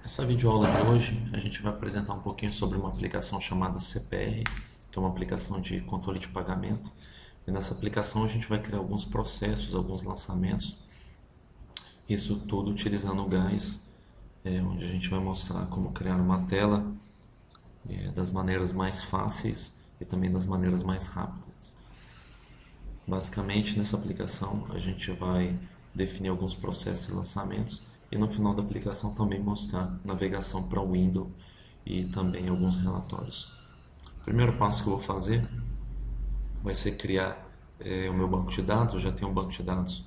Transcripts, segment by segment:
Essa videoaula de hoje a gente vai apresentar um pouquinho sobre uma aplicação chamada CPR, que é uma aplicação de controle de pagamento. E nessa aplicação a gente vai criar alguns processos, alguns lançamentos, isso tudo utilizando o GAIS, onde a gente vai mostrar como criar uma tela das maneiras mais fáceis e também das maneiras mais rápidas. Basicamente, nessa aplicação, a gente vai definir alguns processos e lançamentos e no final da aplicação também mostrar navegação para o Windows e também alguns relatórios. O primeiro passo que eu vou fazer vai ser criar o meu banco de dados. Eu já tenho um banco de dados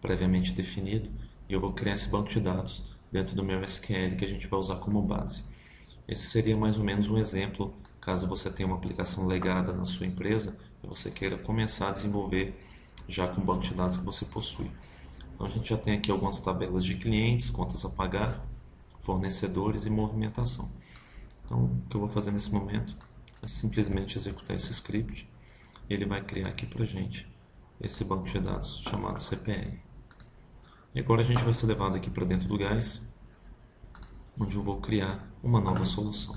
previamente definido e eu vou criar esse banco de dados dentro do meu SQL que a gente vai usar como base. Esse seria mais ou menos um exemplo caso você tenha uma aplicação legada na sua empresa e você queira começar a desenvolver já com o banco de dados que você possui. Então a gente já tem aqui algumas tabelas de clientes, contas a pagar, fornecedores e movimentação. Então o que eu vou fazer nesse momento é simplesmente executar esse script e ele vai criar aqui para a gente esse banco de dados chamado CPR. E agora a gente vai ser levado aqui para dentro do GAIS, onde eu vou criar uma nova solução.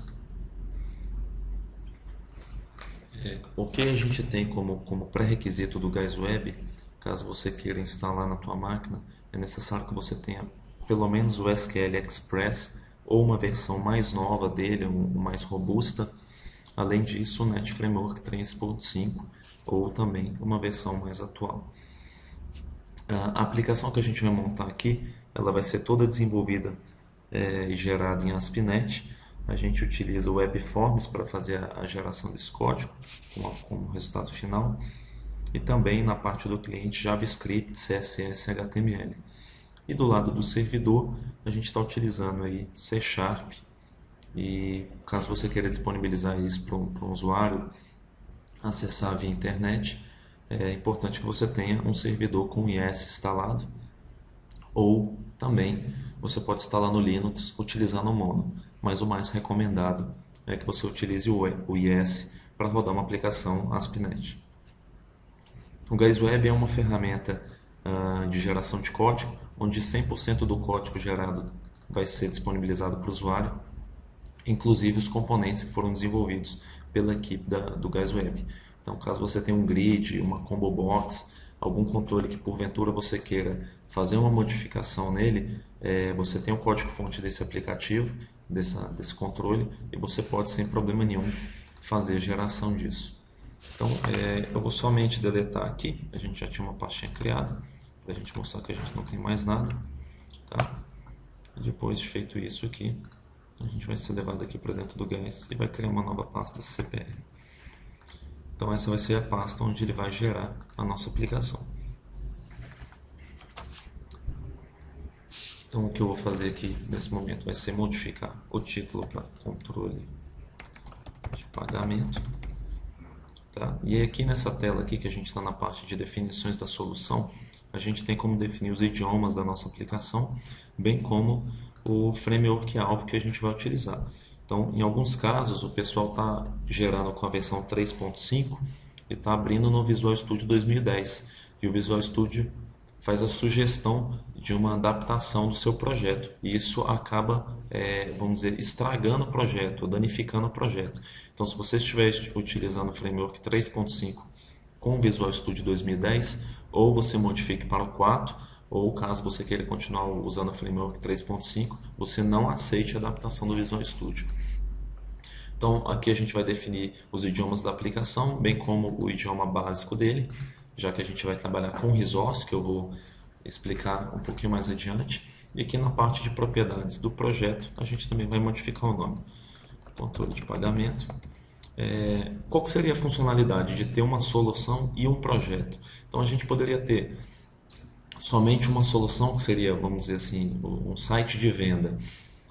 O que a gente tem como pré-requisito do GAIS Web, caso você queira instalar na tua máquina, é necessário que você tenha pelo menos o SQL Express ou uma versão mais nova dele, mais robusta. Além disso, o Net Framework 3.5 ou também uma versão mais atual. A aplicação que a gente vai montar aqui, ela vai ser toda desenvolvida e gerada em ASP.NET. A gente utiliza o WebForms para fazer a geração desse código como resultado final. E também na parte do cliente JavaScript, CSS, HTML. E do lado do servidor, a gente está utilizando aí C#. E caso você queira disponibilizar isso para um usuário acessar via internet, é importante que você tenha um servidor com IS instalado, ou também você pode instalar no Linux utilizando o Mono, mas o mais recomendado é que você utilize o IS para rodar uma aplicação ASP.NET. O GAIS Web é uma ferramenta de geração de código, onde 100% do código gerado vai ser disponibilizado para o usuário, inclusive os componentes que foram desenvolvidos pela equipe do GAIS Web. Então, caso você tenha um grid, uma combo box, algum controle que porventura você queira fazer uma modificação nele, você tem o código-fonte desse aplicativo, desse controle, e você pode sem problema nenhum fazer geração disso. Então, eu vou somente deletar aqui, a gente já tinha uma pastinha criada, para a gente mostrar que a gente não tem mais nada. Tá? E depois de feito isso aqui, a gente vai ser levado aqui para dentro do GAIS e vai criar uma nova pasta CPR. Então essa vai ser a pasta onde ele vai gerar a nossa aplicação. Então o que eu vou fazer aqui nesse momento vai ser modificar o título para controle de pagamento. Tá? E aqui nessa tela aqui que a gente está na parte de definições da solução, a gente tem como definir os idiomas da nossa aplicação, bem como o framework-alvo que a gente vai utilizar. Então, em alguns casos, o pessoal está gerando com a versão 3.5 e está abrindo no Visual Studio 2010. E o Visual Studio faz a sugestão de uma adaptação do seu projeto. E isso acaba, vamos dizer, estragando o projeto, danificando o projeto. Então, se você estiver utilizando o Framework 3.5 com o Visual Studio 2010, ou você modifique para o 4, ou caso você queira continuar usando o Framework 3.5, você não aceite a adaptação do Visual Studio. Então aqui a gente vai definir os idiomas da aplicação, bem como o idioma básico dele, já que a gente vai trabalhar com resource, que eu vou explicar um pouquinho mais adiante. E aqui na parte de propriedades do projeto, a gente também vai modificar o nome. Controle de pagamento. Qual que seria a funcionalidade de ter uma solução e um projeto? Então a gente poderia ter somente uma solução, que seria, vamos dizer assim, um site de venda.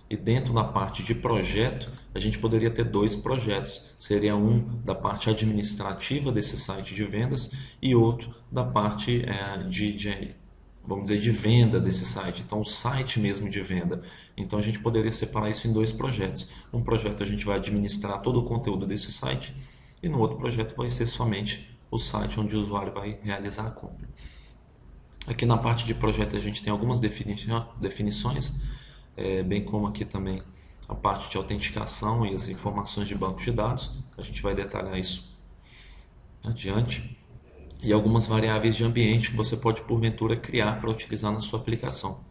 E dentro da parte de projeto, a gente poderia ter dois projetos. Seria um da parte administrativa desse site de vendas e outro da parte vamos dizer, de venda desse site. Então, o site mesmo de venda. Então, a gente poderia separar isso em dois projetos. Um projeto a gente vai administrar todo o conteúdo desse site e no outro projeto vai ser somente o site onde o usuário vai realizar a compra. Aqui na parte de projeto a gente tem algumas definições. bem como aqui também a parte de autenticação e as informações de bancos de dados. A gente vai detalhar isso adiante. E algumas variáveis de ambiente que você pode, porventura, criar para utilizar na sua aplicação.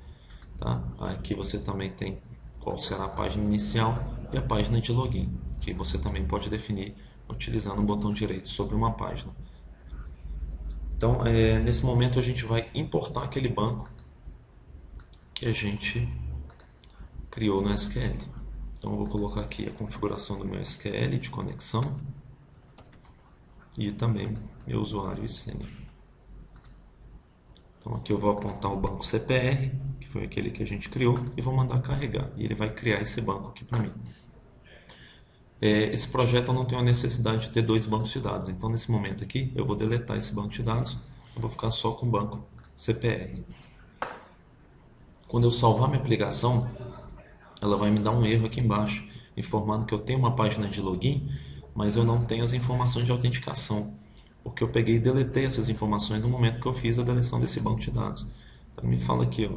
Tá? Aqui você também tem qual será a página inicial e a página de login, que você também pode definir utilizando o botão direito sobre uma página. Então, nesse momento a gente vai importar aquele banco que a gente criou no SQL. Então, eu vou colocar aqui a configuração do meu SQL de conexão e também meu usuário e senha. Então, aqui eu vou apontar o banco CPR, que foi aquele que a gente criou, e vou mandar carregar. E ele vai criar esse banco aqui para mim. Esse projeto eu não tenho a necessidade de ter dois bancos de dados. Então, nesse momento aqui, eu vou deletar esse banco de dados. Eu vou ficar só com o banco CPR. Quando eu salvar minha aplicação, ela vai me dar um erro aqui embaixo, informando que eu tenho uma página de login, mas eu não tenho as informações de autenticação, porque eu peguei e deletei essas informações no momento que eu fiz a deleção desse banco de dados. Então, me fala aqui, ó,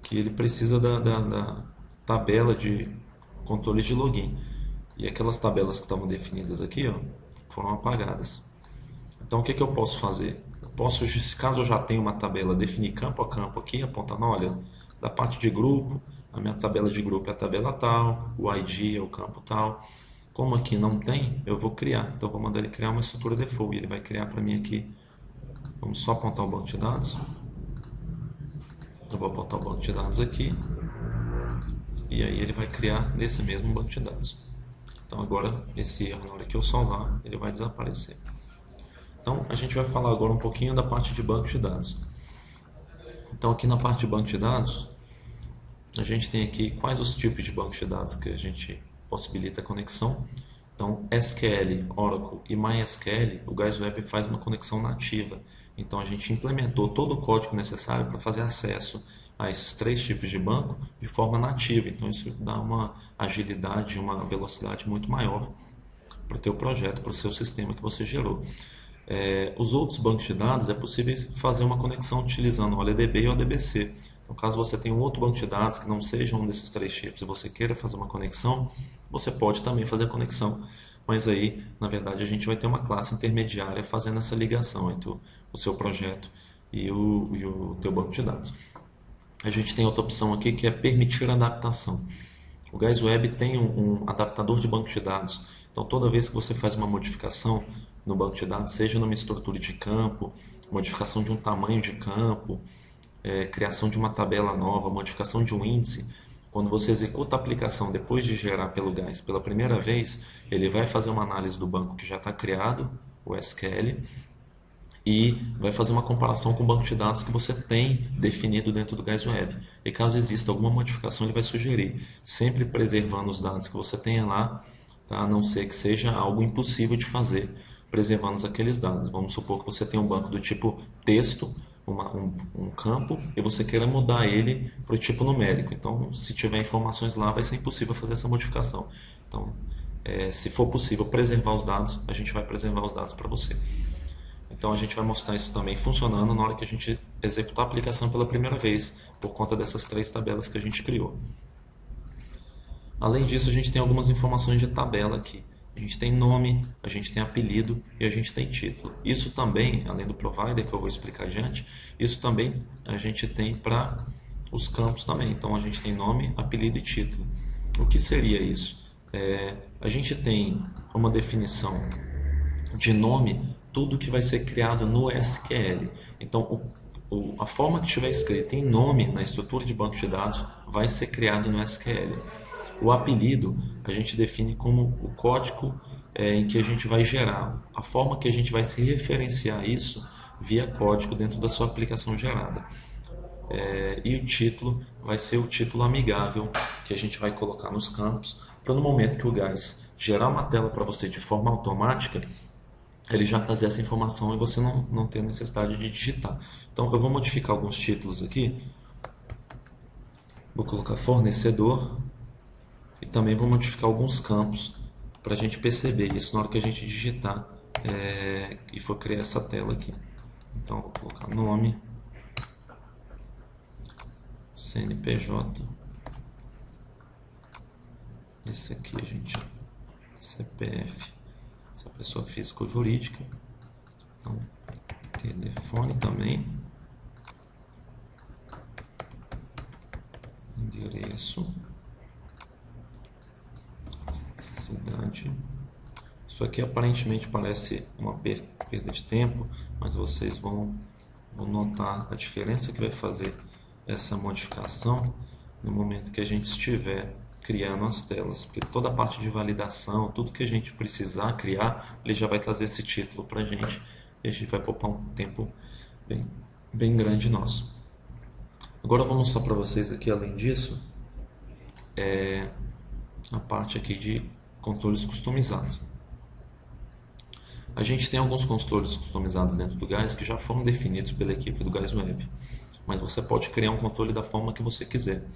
que ele precisa da tabela de controle de login. E aquelas tabelas que estavam definidas aqui, ó, foram apagadas. Então, o que eu posso fazer? Eu posso, caso eu já tenha uma tabela, definir campo a campo aqui, apontando, olha, da parte de grupo, a minha tabela de grupo é a tabela tal, o ID é o campo tal. Como aqui não tem, eu vou criar. Então, eu vou mandar ele criar uma estrutura default. E ele vai criar para mim aqui. Vamos só apontar o banco de dados. Eu vou apontar o banco de dados aqui. E aí ele vai criar nesse mesmo banco de dados. Então agora, esse erro, na hora que eu salvar, ele vai desaparecer. Então, a gente vai falar agora um pouquinho da parte de banco de dados. Então, aqui na parte de banco de dados, a gente tem aqui quais os tipos de bancos de dados que a gente possibilita a conexão. Então, SQL, Oracle e MySQL, o GuysWeb faz uma conexão nativa. Então, a gente implementou todo o código necessário para fazer acesso a esses três tipos de banco de forma nativa. Então, isso dá uma agilidade, uma velocidade muito maior para o teu projeto, para o seu sistema que você gerou. Os outros bancos de dados é possível fazer uma conexão utilizando o OLDB e o ODBC. Então, caso você tenha um outro banco de dados que não seja um desses três tipos e você queira fazer uma conexão, você pode também fazer a conexão. Mas aí, na verdade, a gente vai ter uma classe intermediária fazendo essa ligação entre o seu projeto e o teu banco de dados. A gente tem outra opção aqui que é permitir adaptação. O GuysWeb tem um adaptador de banco de dados. Então, toda vez que você faz uma modificação no banco de dados, seja numa estrutura de campo, modificação de um tamanho de campo, criação de uma tabela nova, modificação de um índice, quando você executa a aplicação depois de gerar pelo Guys pela primeira vez, ele vai fazer uma análise do banco que já está criado, o SQL, e vai fazer uma comparação com o banco de dados que você tem definido dentro do GuysWeb. E caso exista alguma modificação, ele vai sugerir, sempre preservando os dados que você tenha lá, tá? A não ser que seja algo impossível de fazer, preservando aqueles dados. Vamos supor que você tem um banco do tipo texto, um campo, e você queira mudar ele para o tipo numérico. Então, se tiver informações lá, vai ser impossível fazer essa modificação. Então, se for possível preservar os dados, a gente vai preservar os dados para você. Então, a gente vai mostrar isso também funcionando na hora que a gente executar a aplicação pela primeira vez, por conta dessas três tabelas que a gente criou. Além disso, a gente tem algumas informações de tabela aqui. A gente tem nome, a gente tem apelido e a gente tem título. Isso também, além do provider, que eu vou explicar adiante, isso também a gente tem para os campos também. Então, a gente tem nome, apelido e título. O que seria isso? A gente tem uma definição de nome, tudo que vai ser criado no SQL. Então, a forma que estiver escrita em nome na estrutura de banco de dados vai ser criado no SQL. O apelido a gente define como o código em que a gente vai gerar, a forma que a gente vai se referenciar isso via código dentro da sua aplicação gerada. E o título vai ser o título amigável que a gente vai colocar nos campos, para no momento que o Guys gerar uma tela para você de forma automática, ele já trazer essa informação e você não ter necessidade de digitar. Então eu vou modificar alguns títulos aqui, vou colocar fornecedor, e também vou modificar alguns campos para a gente perceber isso na hora que a gente digitar e for criar essa tela aqui. Então, vou colocar nome, CNPJ, Esse aqui a gente, CPF, essa pessoa física ou jurídica. Então, telefone também, endereço, cidade. Isso aqui aparentemente parece uma perda de tempo, mas vocês vão notar a diferença que vai fazer essa modificação no momento que a gente estiver criando as telas, porque toda a parte de validação, tudo que a gente precisar criar, ele já vai trazer esse título para a gente e a gente vai poupar um tempo bem grande nosso. Agora eu vou mostrar para vocês aqui, além disso, a parte aqui de controles customizados. A gente tem alguns controles customizados dentro do Gás que já foram definidos pela equipe do Gás Web, mas você pode criar um controle da forma que você quiser.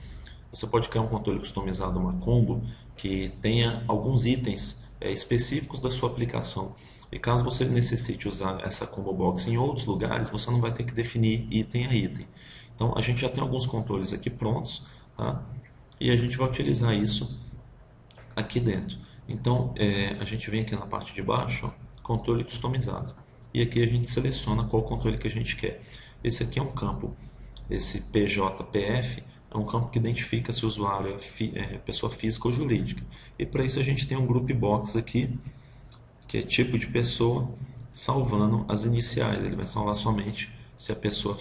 Você pode criar um controle customizado, uma combo, que tenha alguns itens específicos da sua aplicação. E caso você necessite usar essa combo box em outros lugares, você não vai ter que definir item a item. Então a gente já tem alguns controles aqui prontos, tá? E a gente vai utilizar isso aqui dentro. Então a gente vem aqui na parte de baixo, ó, controle customizado. E aqui a gente seleciona qual controle que a gente quer. Esse aqui é um campo, esse PJPF, é um campo que identifica se o usuário é pessoa física ou jurídica. E para isso a gente tem um group box aqui, que é tipo de pessoa, salvando as iniciais. Ele vai salvar somente se a pessoa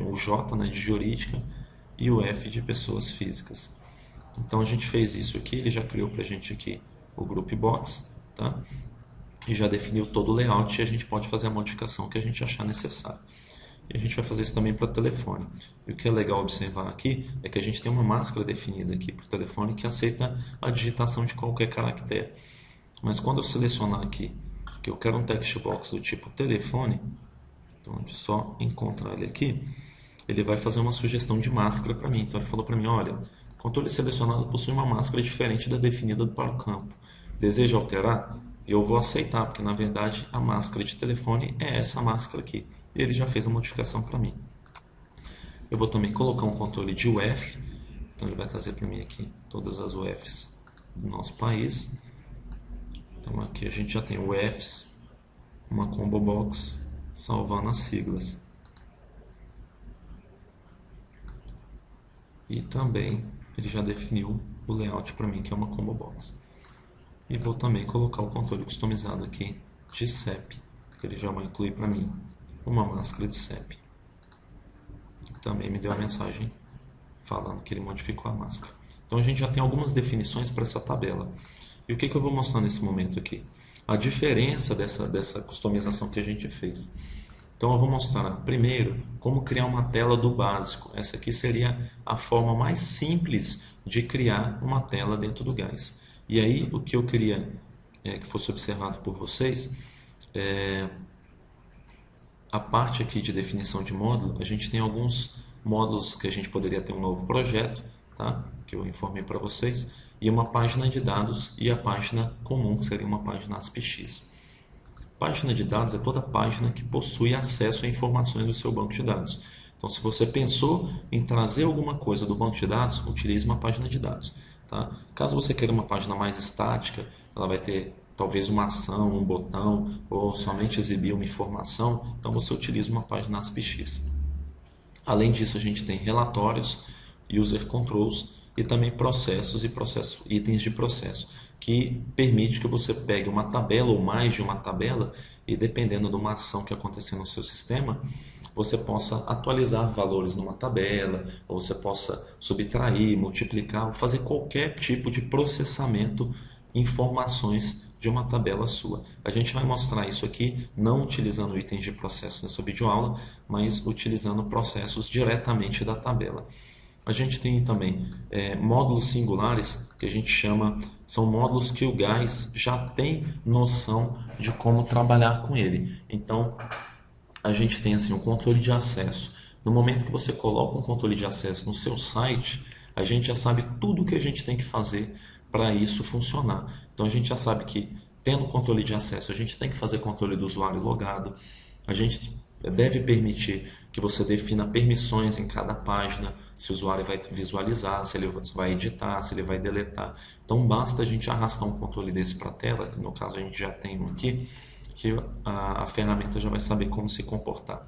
o J, né, de jurídica e o F de pessoas físicas. Então a gente fez isso aqui, ele já criou para a gente aqui o group box, tá? E já definiu todo o layout e a gente pode fazer a modificação que a gente achar necessário. E a gente vai fazer isso também para o telefone. E o que é legal observar aqui é que a gente tem uma máscara definida aqui para o telefone que aceita a digitação de qualquer caractere. Mas quando eu selecionar aqui que eu quero um text box do tipo telefone, então a gente só encontrar ele aqui, ele vai fazer uma sugestão de máscara para mim. Então ele falou para mim, olha, o controle selecionado possui uma máscara diferente da definida para o campo. Deseja alterar? Eu vou aceitar, porque na verdade a máscara de telefone é essa máscara aqui. E ele já fez a modificação para mim. Eu vou também colocar um controle de UF. Então ele vai trazer para mim aqui todas as UFs do nosso país. Então aqui a gente já tem UFs, uma combo box, salvando as siglas. E também ele já definiu o layout para mim, que é uma combo box. E vou também colocar o controle customizado aqui de CEP, que ele já vai incluir para mim uma máscara de CEP. Também me deu a mensagem falando que ele modificou a máscara. Então a gente já tem algumas definições para essa tabela. E o que eu vou mostrar nesse momento aqui? A diferença dessa customização que a gente fez. Então eu vou mostrar primeiro como criar uma tela do básico. Essa aqui seria a forma mais simples de criar uma tela dentro do Gás. E aí o que eu queria que fosse observado por vocês é a parte aqui de definição de módulo. A gente tem alguns módulos que a gente poderia ter um novo projeto, tá? Que eu informei para vocês, e uma página de dados e a página comum, que seria uma página ASPX. Página de dados é toda página que possui acesso a informações do seu banco de dados. Então, se você pensou em trazer alguma coisa do banco de dados, utilize uma página de dados. Tá? Caso você queira uma página mais estática, ela vai ter talvez uma ação, um botão, ou somente exibir uma informação, então você utiliza uma página ASPX. Além disso, a gente tem relatórios, user controls e também processos e itens de processo, que permite que você pegue uma tabela ou mais de uma tabela e, dependendo de uma ação que acontecer no seu sistema, você possa atualizar valores numa tabela, ou você possa subtrair, multiplicar, ou fazer qualquer tipo de processamento, informações de uma tabela sua. A gente vai mostrar isso aqui, não utilizando itens de processo nessa videoaula, mas utilizando processos diretamente da tabela. A gente tem também módulos singulares, que a gente chama, são módulos que o Gás já tem noção de como trabalhar com ele. Então, a gente tem assim um controle de acesso. No momento que você coloca um controle de acesso no seu site, a gente já sabe tudo o que a gente tem que fazer para isso funcionar. Então a gente já sabe que, tendo controle de acesso, a gente tem que fazer controle do usuário logado, a gente deve permitir que você defina permissões em cada página, se o usuário vai visualizar, se ele vai editar, se ele vai deletar. Então basta a gente arrastar um controle desse para a tela, no caso a gente já tem um aqui, que a ferramenta já vai saber como se comportar.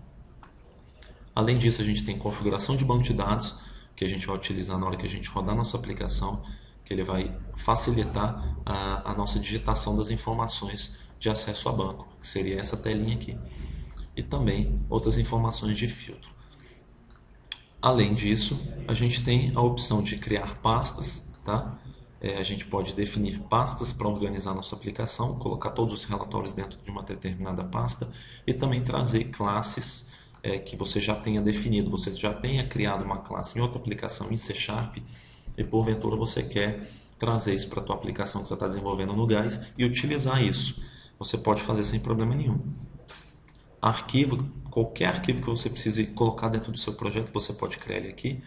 Além disso, a gente tem configuração de banco de dados, que a gente vai utilizar na hora que a gente rodar nossa aplicação, que ele vai facilitar a nossa digitação das informações de acesso a banco, que seria essa telinha aqui. E também outras informações de filtro. Além disso, a gente tem a opção de criar pastas, tá? A gente pode definir pastas para organizar nossa aplicação, colocar todos os relatórios dentro de uma determinada pasta e também trazer classes que você já tenha definido, você já tenha criado uma classe em outra aplicação em C# e porventura você quer trazer isso para a tua aplicação que você está desenvolvendo no Gás e utilizar isso. Você pode fazer sem problema nenhum. Arquivo, qualquer arquivo que você precise colocar dentro do seu projeto, você pode criar ele aqui.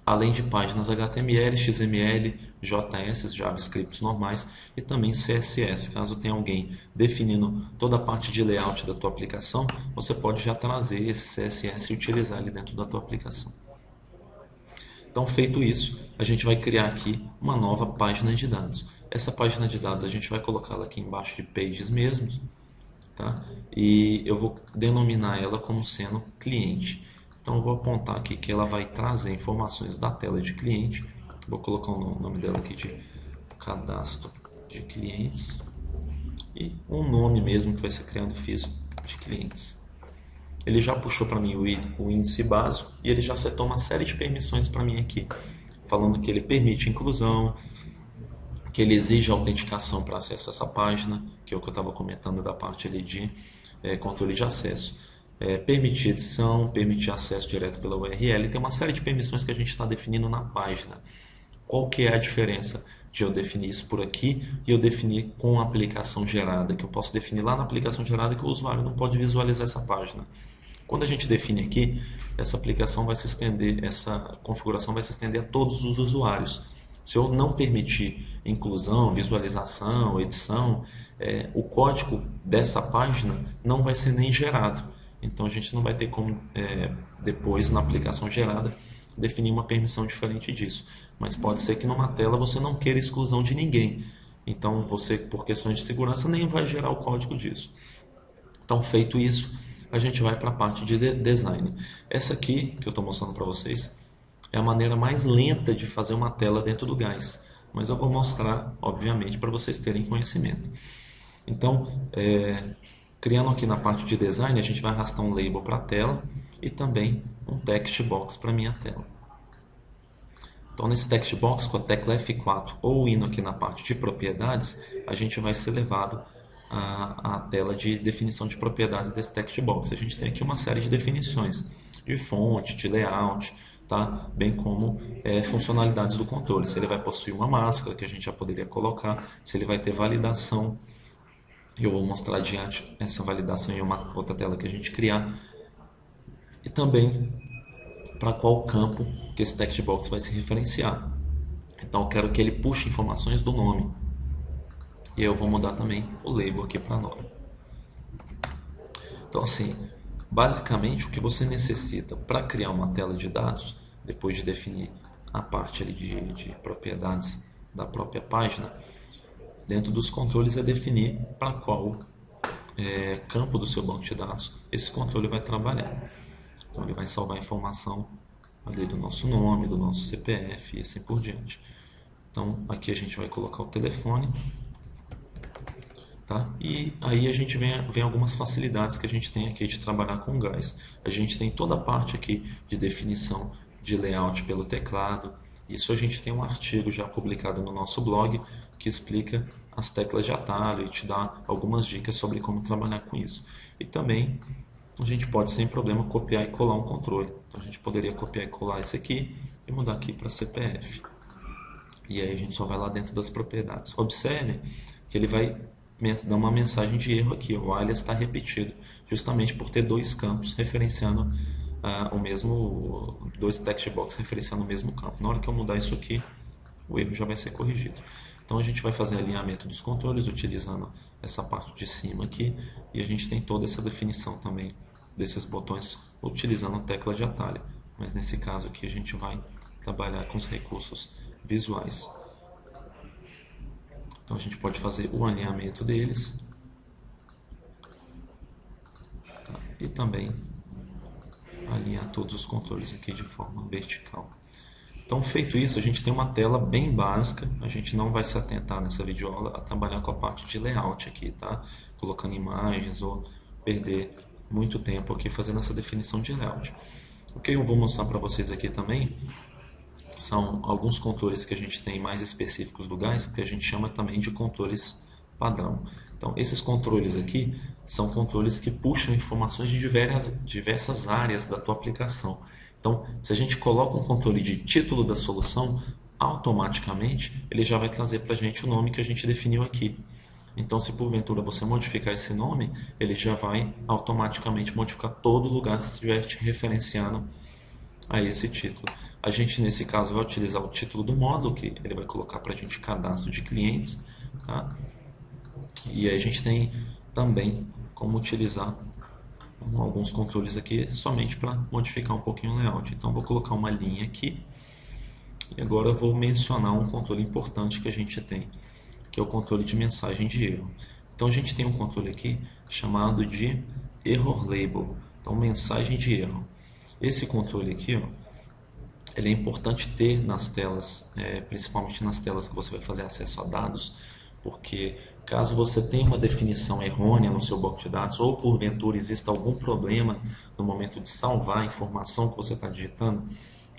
Além de páginas HTML, XML, JS, JavaScripts normais e também CSS. Caso tenha alguém definindo toda a parte de layout da tua aplicação, você pode já trazer esse CSS e utilizar ele dentro da tua aplicação. Então, feito isso, a gente vai criar aqui uma nova página de dados. Essa página de dados a gente vai colocá-la aqui embaixo de Pages mesmo, tá? E eu vou denominar ela como sendo cliente. Então eu vou apontar aqui que ela vai trazer informações da tela de cliente. Vou colocar o nome dela aqui de cadastro de clientes e um nome mesmo que vai ser criado físico de clientes. Ele já puxou para mim o índice básico e ele já setou uma série de permissões para mim aqui, falando que ele permite inclusão, que ele exige autenticação para acesso a essa página, que é o que eu estava comentando da parte ali de controle de acesso. Permitir edição, permitir acesso direto pela URL, tem uma série de permissões que a gente está definindo na página. Qual que é a diferença de eu definir isso por aqui e eu definir com a aplicação gerada, que eu posso definir lá na aplicação gerada que o usuário não pode visualizar essa página. Quando a gente define aqui, essa aplicação vai se estender, essa configuração vai se estender a todos os usuários. Se eu não permitir inclusão, visualização, edição, o código dessa página não vai ser nem gerado. Então a gente não vai ter como, depois na aplicação gerada, definir uma permissão diferente disso. Mas pode ser que numa tela você não queira exclusão de ninguém. Então você, por questões de segurança, nem vai gerar o código disso. Então, feito isso, a gente vai para a parte de design. Essa aqui, que eu estou mostrando para vocês, é a maneira mais lenta de fazer uma tela dentro do Gás. Mas eu vou mostrar, obviamente, para vocês terem conhecimento. Então, criando aqui na parte de design, a gente vai arrastar um label para a tela e também um text box para a minha tela. Então, nesse text box, com a tecla F4 ou indo aqui na parte de propriedades, a gente vai ser levado à tela de definição de propriedades desse text box. A gente tem aqui uma série de definições de fonte, de layout, tá? Bem como funcionalidades do controle. Se ele vai possuir uma máscara, que a gente já poderia colocar, se ele vai ter validação. Eu vou mostrar adiante essa validação em uma outra tela que a gente criar. E também para qual campo que esse text box vai se referenciar. Então eu quero que ele puxe informações do nome. E eu vou mudar também o label aqui para nome. Então assim, basicamente o que você necessita para criar uma tela de dados, depois de definir a parte ali de propriedades da própria página, dentro dos controles é definir para qual campo do seu banco de dados esse controle vai trabalhar. Então ele vai salvar a informação ali do nosso nome, do nosso CPF e assim por diante. Então aqui a gente vai colocar o telefone, tá? E aí a gente vem algumas facilidades que a gente tem aqui de trabalhar com Gás. A gente tem toda a parte aqui de definição de layout pelo teclado. Isso a gente tem um artigo já publicado no nosso blog que explica as teclas de atalho e te dá algumas dicas sobre como trabalhar com isso. E também a gente pode sem problema copiar e colar um controle. Então a gente poderia copiar e colar esse aqui e mudar aqui para CPF. E aí a gente só vai lá dentro das propriedades. Observe que ele vai dar uma mensagem de erro aqui. O alias está repetido, justamente por ter dois campos referenciando dois text box referenciando o mesmo campo. Na hora que eu mudar isso aqui, o erro já vai ser corrigido. Então a gente vai fazer alinhamento dos controles utilizando essa parte de cima aqui e a gente tem toda essa definição também desses botões utilizando a tecla de atalho. Mas nesse caso aqui a gente vai trabalhar com os recursos visuais. Então a gente pode fazer o alinhamento deles, tá? E também alinhar todos os controles aqui de forma vertical. Então, feito isso, a gente tem uma tela bem básica. A gente não vai se atentar nessa videoaula a trabalhar com a parte de layout aqui, tá? Colocando imagens ou perder muito tempo aqui fazendo essa definição de layout. O que eu vou mostrar para vocês aqui também são alguns controles que a gente tem mais específicos do Gais, que a gente chama também de controles padrão. Então, esses controles aqui são controles que puxam informações de diversas áreas da tua aplicação. Então, se a gente coloca um controle de título da solução, automaticamente ele já vai trazer para a gente o nome que a gente definiu aqui. Então, se porventura você modificar esse nome, ele já vai automaticamente modificar todo lugar que estiver te referenciando a esse título. A gente, nesse caso, vai utilizar o título do módulo, que ele vai colocar para a gente cadastro de clientes, tá? E aí a gente tem também como utilizar alguns controles aqui somente para modificar um pouquinho o layout. Então, vou colocar uma linha aqui e agora eu vou mencionar um controle importante que a gente tem, que é o controle de mensagem de erro. Então, a gente tem um controle aqui chamado de Error Label, então mensagem de erro. Esse controle aqui, ó, ele é importante ter nas telas, principalmente nas telas que você vai fazer acesso a dados, porque caso você tenha uma definição errônea no seu banco de dados ou porventura exista algum problema no momento de salvar a informação que você está digitando,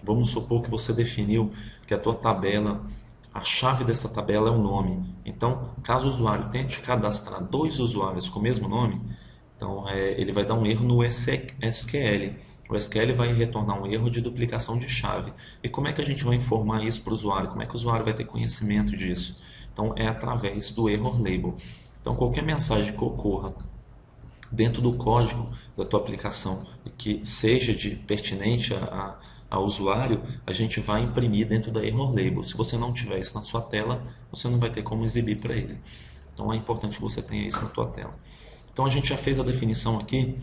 vamos supor que você definiu que a tua tabela, a chave dessa tabela é o nome. Então, caso o usuário tente cadastrar dois usuários com o mesmo nome, então ele vai dar um erro no SQL. O SQL vai retornar um erro de duplicação de chave. E como é que a gente vai informar isso para o usuário? Como é que o usuário vai ter conhecimento disso? Então, é através do Error Label. Então, qualquer mensagem que ocorra dentro do código da tua aplicação que seja pertinente ao usuário, a gente vai imprimir dentro da Error Label. Se você não tiver isso na sua tela, você não vai ter como exibir para ele. Então, é importante que você tenha isso na tua tela. Então, a gente já fez a definição aqui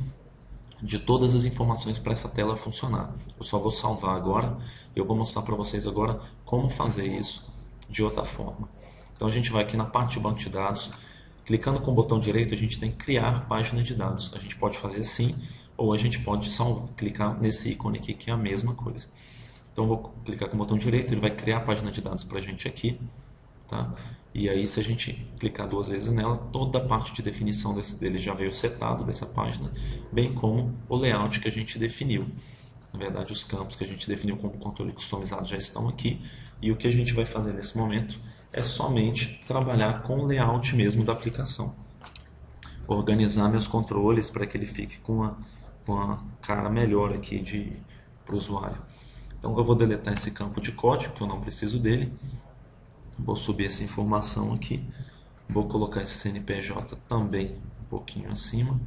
de todas as informações para essa tela funcionar. Eu só vou salvar agora e eu vou mostrar para vocês agora como fazer isso de outra forma. Então a gente vai aqui na parte de banco de dados, clicando com o botão direito a gente tem criar página de dados. A gente pode fazer assim ou a gente pode clicar nesse ícone aqui que é a mesma coisa. Então eu vou clicar com o botão direito, ele vai criar a página de dados para a gente aqui. Tá? E aí se a gente clicar duas vezes nela, toda a parte de definição dele já veio setado dessa página, bem como o layout que a gente definiu. Na verdade, os campos que a gente definiu como controle customizado já estão aqui. E o que a gente vai fazer nesse momento é somente trabalhar com o layout mesmo da aplicação. Organizar meus controles para que ele fique com a cara melhor aqui para o usuário. Então eu vou deletar esse campo de código, que eu não preciso dele. Vou subir essa informação aqui. Vou colocar esse CNPJ também um pouquinho acima.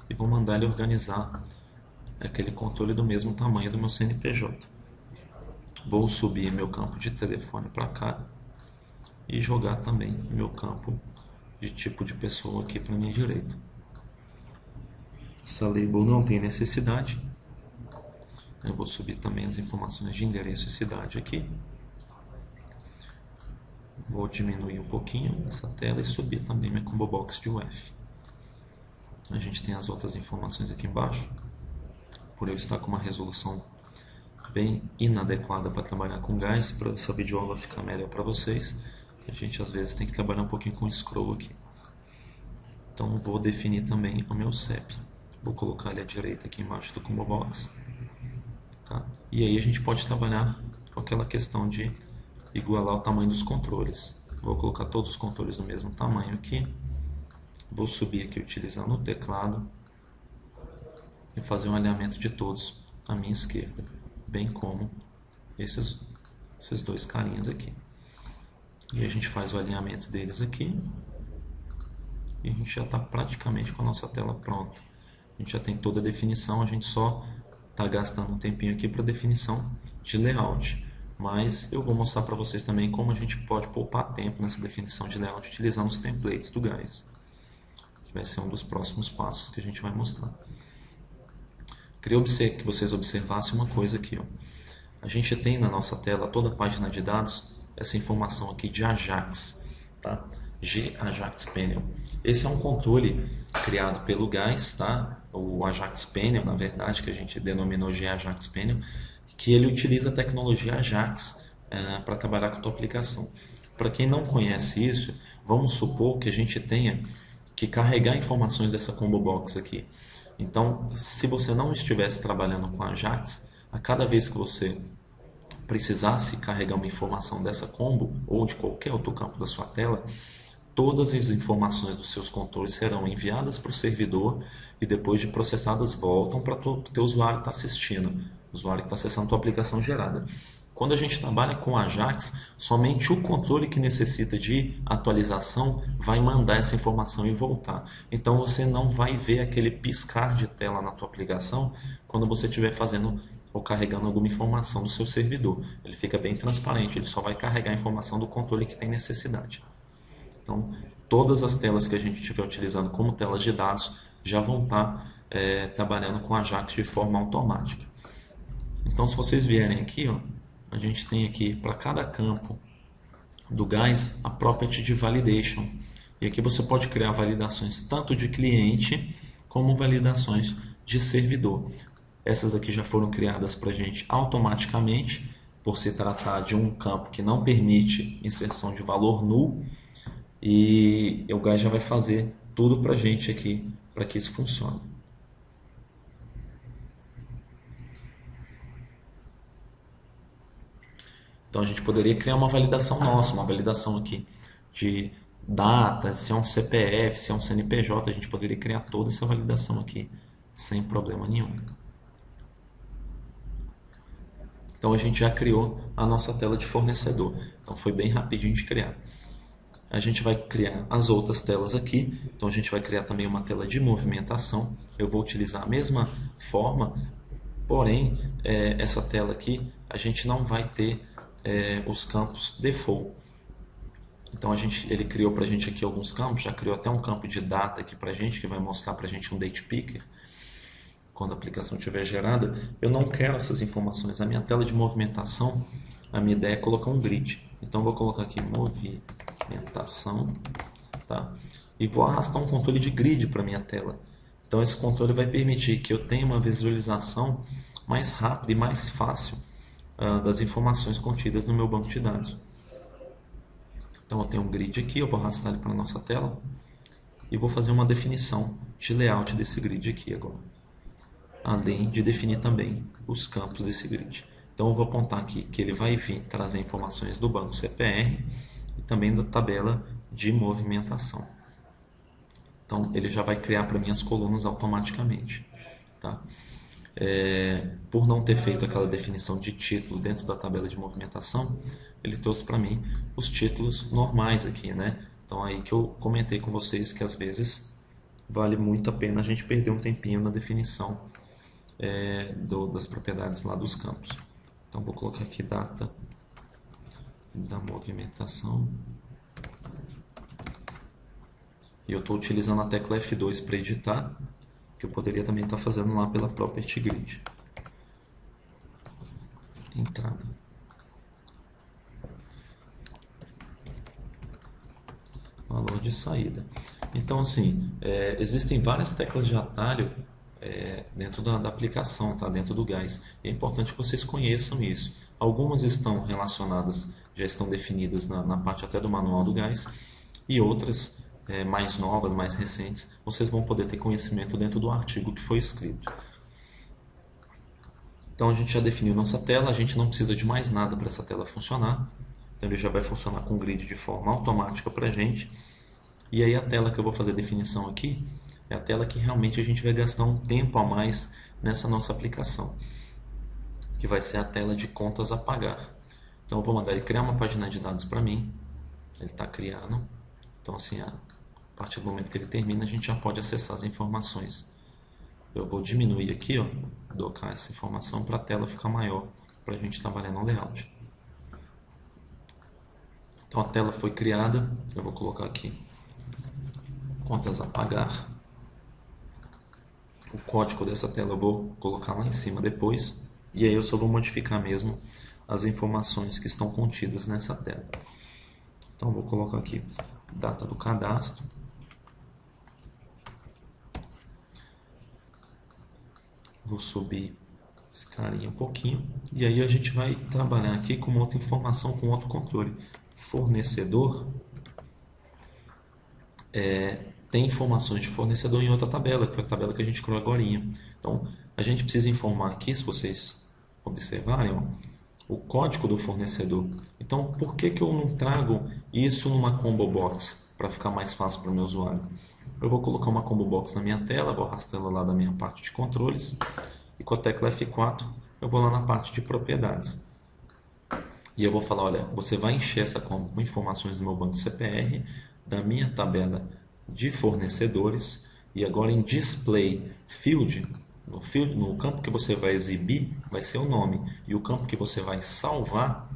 E vou mandar ele organizar aquele controle do mesmo tamanho do meu CNPJ. Vou subir meu campo de telefone para cá. E jogar também meu campo de tipo de pessoa aqui para a minha direita. Essa label não tem necessidade. Eu vou subir também as informações de endereço e cidade aqui. Vou diminuir um pouquinho essa tela e subir também minha combo box de UF. A gente tem as outras informações aqui embaixo. Por eu estar com uma resolução bem inadequada para trabalhar com Gais, para essa videoaula ficar melhor para vocês, a gente às vezes tem que trabalhar um pouquinho com scroll aqui. Então vou definir também o meu CEP. Vou colocar ele à direita aqui embaixo do combo box. Tá? E aí a gente pode trabalhar com aquela questão de igualar o tamanho dos controles. Vou colocar todos os controles no mesmo tamanho aqui. Vou subir aqui utilizando o teclado e fazer um alinhamento de todos à minha esquerda, bem como esses dois carinhas aqui. E a gente faz o alinhamento deles aqui e a gente já está praticamente com a nossa tela pronta. A gente já tem toda a definição, a gente só está gastando um tempinho aqui para definição de layout. Mas eu vou mostrar para vocês também como a gente pode poupar tempo nessa definição de layout utilizando os templates do Gais, que vai ser um dos próximos passos que a gente vai mostrar. Queria que vocês observassem uma coisa aqui, ó. A gente tem na nossa tela, toda a página de dados, essa informação aqui de Ajax, tá? G-Ajax Panel. Esse é um controle criado pelo GAIS, tá? O Ajax Panel, na verdade, que a gente denominou G-Ajax Panel, que ele utiliza a tecnologia Ajax para trabalhar com a tua aplicação. Para quem não conhece isso, vamos supor que a gente tenha que carregar informações dessa combo box aqui. Então, se você não estivesse trabalhando com Ajax, a cada vez que você precisasse carregar uma informação dessa combo ou de qualquer outro campo da sua tela, todas as informações dos seus controles serão enviadas para o servidor e depois de processadas voltam para o teu usuário que está assistindo, o usuário que está acessando a tua aplicação gerada. Quando a gente trabalha com Ajax, somente o controle que necessita de atualização vai mandar essa informação e voltar. Então você não vai ver aquele piscar de tela na tua aplicação quando você estiver fazendo ou carregando alguma informação do seu servidor. Ele fica bem transparente, ele só vai carregar a informação do controle que tem necessidade. Então, todas as telas que a gente estiver utilizando como telas de dados já vão estar trabalhando com Ajax de forma automática. Então, se vocês vierem aqui, ó, a gente tem aqui para cada campo do GAIS a property de validation. E aqui você pode criar validações tanto de cliente como validações de servidor. Essas aqui já foram criadas para a gente automaticamente, por se tratar de um campo que não permite inserção de valor null. E o GAIS já vai fazer tudo para a gente aqui, para que isso funcione. Então a gente poderia criar uma validação nossa, uma validação aqui de data, se é um CPF, se é um CNPJ, a gente poderia criar toda essa validação aqui sem problema nenhum. Então a gente já criou a nossa tela de fornecedor. Então foi bem rapidinho de criar. A gente vai criar as outras telas aqui. Então a gente vai criar também uma tela de movimentação. Eu vou utilizar a mesma forma, porém essa tela aqui a gente não vai ter os campos default. Então ele criou para a gente aqui alguns campos, já criou até um campo de data aqui para a gente, que vai mostrar para a gente um date picker quando a aplicação estiver gerada. Eu não quero essas informações. A minha tela de movimentação, a minha ideia é colocar um grid. Então eu vou colocar aqui movimentação, tá? E vou arrastar um controle de grid para minha tela. Então esse controle vai permitir que eu tenha uma visualização mais rápida e mais fácil das informações contidas no meu banco de dados. Então eu tenho um grid aqui, eu vou arrastar ele para a nossa tela e vou fazer uma definição de layout desse grid aqui agora, além de definir também os campos desse grid. Então eu vou apontar aqui que ele vai vir trazer informações do banco CPR e também da tabela de movimentação. Então ele já vai criar para mim as colunas automaticamente, tá? Por não ter feito aquela definição de título dentro da tabela de movimentação, ele trouxe para mim os títulos normais aqui, né? Então aí que eu comentei com vocês que às vezes vale muito a pena a gente perder um tempinho na definição das propriedades lá dos campos. Então vou colocar aqui data da movimentação. E eu estou utilizando a tecla F2 para editar, que eu poderia também estar fazendo lá pela Property Grid. Entrada. Valor de saída. Então, assim, existem várias teclas de atalho dentro da aplicação, tá? Dentro do GAIS. É importante que vocês conheçam isso. Algumas estão relacionadas, já estão definidas na parte até do manual do GAIS, e outras mais novas, mais recentes, vocês vão poder ter conhecimento dentro do artigo que foi escrito. Então a gente já definiu nossa tela, a gente não precisa de mais nada para essa tela funcionar. Então ele já vai funcionar com o grid de forma automática para a gente. E aí a tela que eu vou fazer definição aqui é a tela que realmente a gente vai gastar um tempo a mais nessa nossa aplicação, que vai ser a tela de contas a pagar. Então eu vou mandar ele criar uma página de dados para mim. Ele está criando. Então assim, a partir do momento que ele termina, a gente já pode acessar as informações. Eu vou diminuir aqui, ó, docar essa informação para a tela ficar maior, para a gente trabalhar no layout. Então a tela foi criada, eu vou colocar aqui contas a pagar. O código dessa tela eu vou colocar lá em cima depois, e aí eu só vou modificar mesmo as informações que estão contidas nessa tela. Então vou colocar aqui data do cadastro, vou subir esse carinha um pouquinho, e aí a gente vai trabalhar aqui com outra informação, com outro controle. Fornecedor, tem informações de fornecedor em outra tabela, que foi a tabela que a gente criou agora. Então, a gente precisa informar aqui, se vocês observarem, ó, o código do fornecedor. Então, por que eu não trago isso numa combo box para ficar mais fácil para o meu usuário? Eu vou colocar uma combo box na minha tela, vou arrastá-la lá da minha parte de controles, e com a tecla F4 eu vou lá na parte de propriedades. E eu vou falar, olha, você vai encher essa combo com informações do meu banco CPR, da minha tabela de fornecedores, e agora em Display Field, no campo que você vai exibir vai ser o nome, e o campo que você vai salvar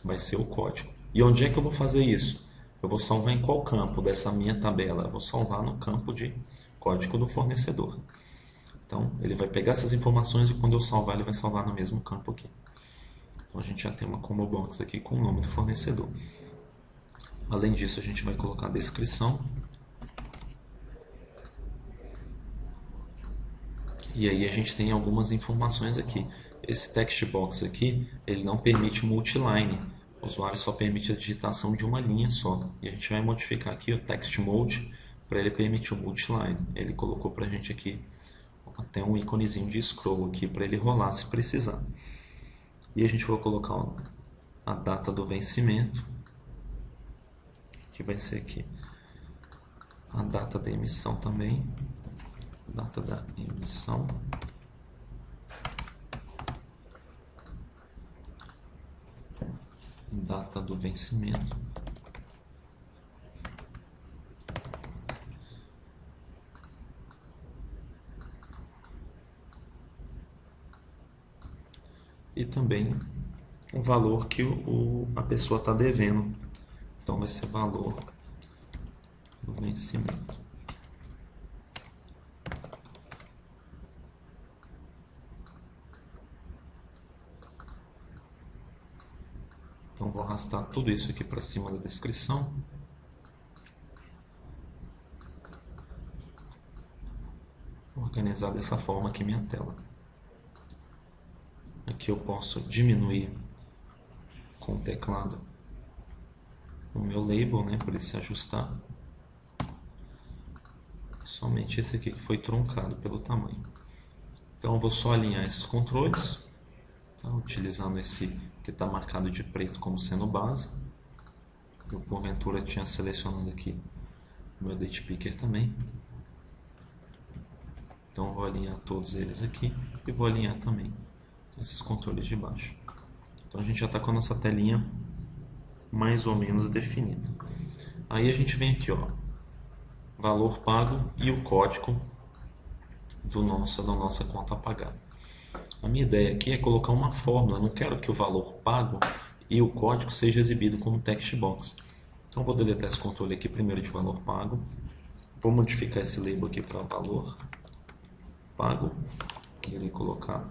vai ser o código. E onde é que eu vou fazer isso? Eu vou salvar em qual campo dessa minha tabela? Eu vou salvar no campo de código do fornecedor. Então, ele vai pegar essas informações e quando eu salvar, ele vai salvar no mesmo campo aqui. Então, a gente já tem uma combo box aqui com o nome do fornecedor. Além disso, a gente vai colocar a descrição. E aí a gente tem algumas informações aqui. Esse text box aqui, ele não permite multiline. O usuário só permite a digitação de uma linha só. E a gente vai modificar aqui o text mode para ele permitir o multiline. Ele colocou para a gente aqui até um íconezinho de scroll aqui para ele rolar se precisar. E a gente vai colocar a data do vencimento, que vai ser aqui a data da emissão também, data da emissão, data do vencimento, e também o valor que a pessoa está devendo. Então vai ser valor do vencimento. Então vou arrastar tudo isso aqui para cima da descrição. Vou organizar dessa forma aqui minha tela. Aqui eu posso diminuir com o teclado o meu label, né, para ele se ajustar. Somente esse aqui que foi truncado pelo tamanho. Então eu vou só alinhar esses controles, tá, utilizando esse que está marcado de preto como sendo base. Eu porventura tinha selecionado aqui o meu date picker também. Então eu vou alinhar todos eles aqui e vou alinhar também esses controles de baixo. Então a gente já está com a nossa telinha mais ou menos definida. Aí a gente vem aqui, ó, valor pago e o código da nossa conta a pagar. A minha ideia aqui é colocar uma fórmula. Eu não quero que o valor pago e o código seja exibido como text box. Então vou deletar esse controle aqui primeiro de valor pago. Vou modificar esse label aqui para valor pago. Vou colocar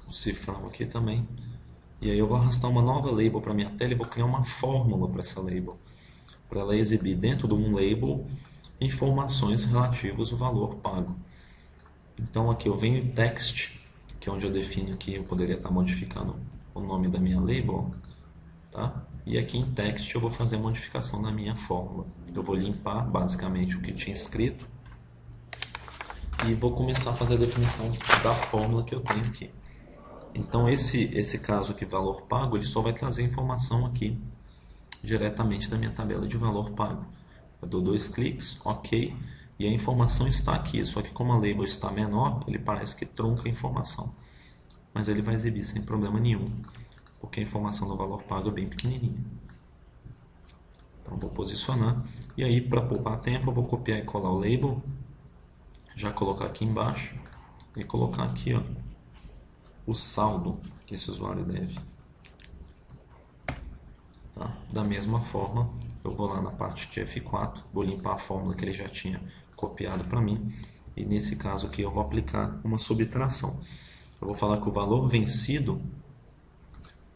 o cifrão aqui também. E aí eu vou arrastar uma nova label para minha tela e vou criar uma fórmula para essa label, para ela exibir dentro de um label informações relativas ao valor pago. Então aqui eu venho em text, que é onde eu defino aqui, eu poderia estar modificando o nome da minha label, tá? E aqui em text eu vou fazer a modificação da minha fórmula. Eu vou limpar basicamente o que tinha escrito e vou começar a fazer a definição da fórmula que eu tenho aqui. Então esse caso aqui, valor pago, ele só vai trazer informação aqui diretamente da minha tabela de valor pago. Eu dou 2 cliques, ok, e a informação está aqui, só que como a label está menor, ele parece que trunca a informação. Mas ele vai exibir sem problema nenhum, porque a informação do valor pago é bem pequenininha. Então vou posicionar, e aí para poupar tempo eu vou copiar e colar o label, já colocar aqui embaixo, e colocar aqui, ó, o saldo que esse usuário deve. Tá? Da mesma forma, eu vou lá na parte de F4, vou limpar a fórmula que ele já tinha copiado para mim, e nesse caso aqui eu vou aplicar uma subtração. Eu vou falar que o valor vencido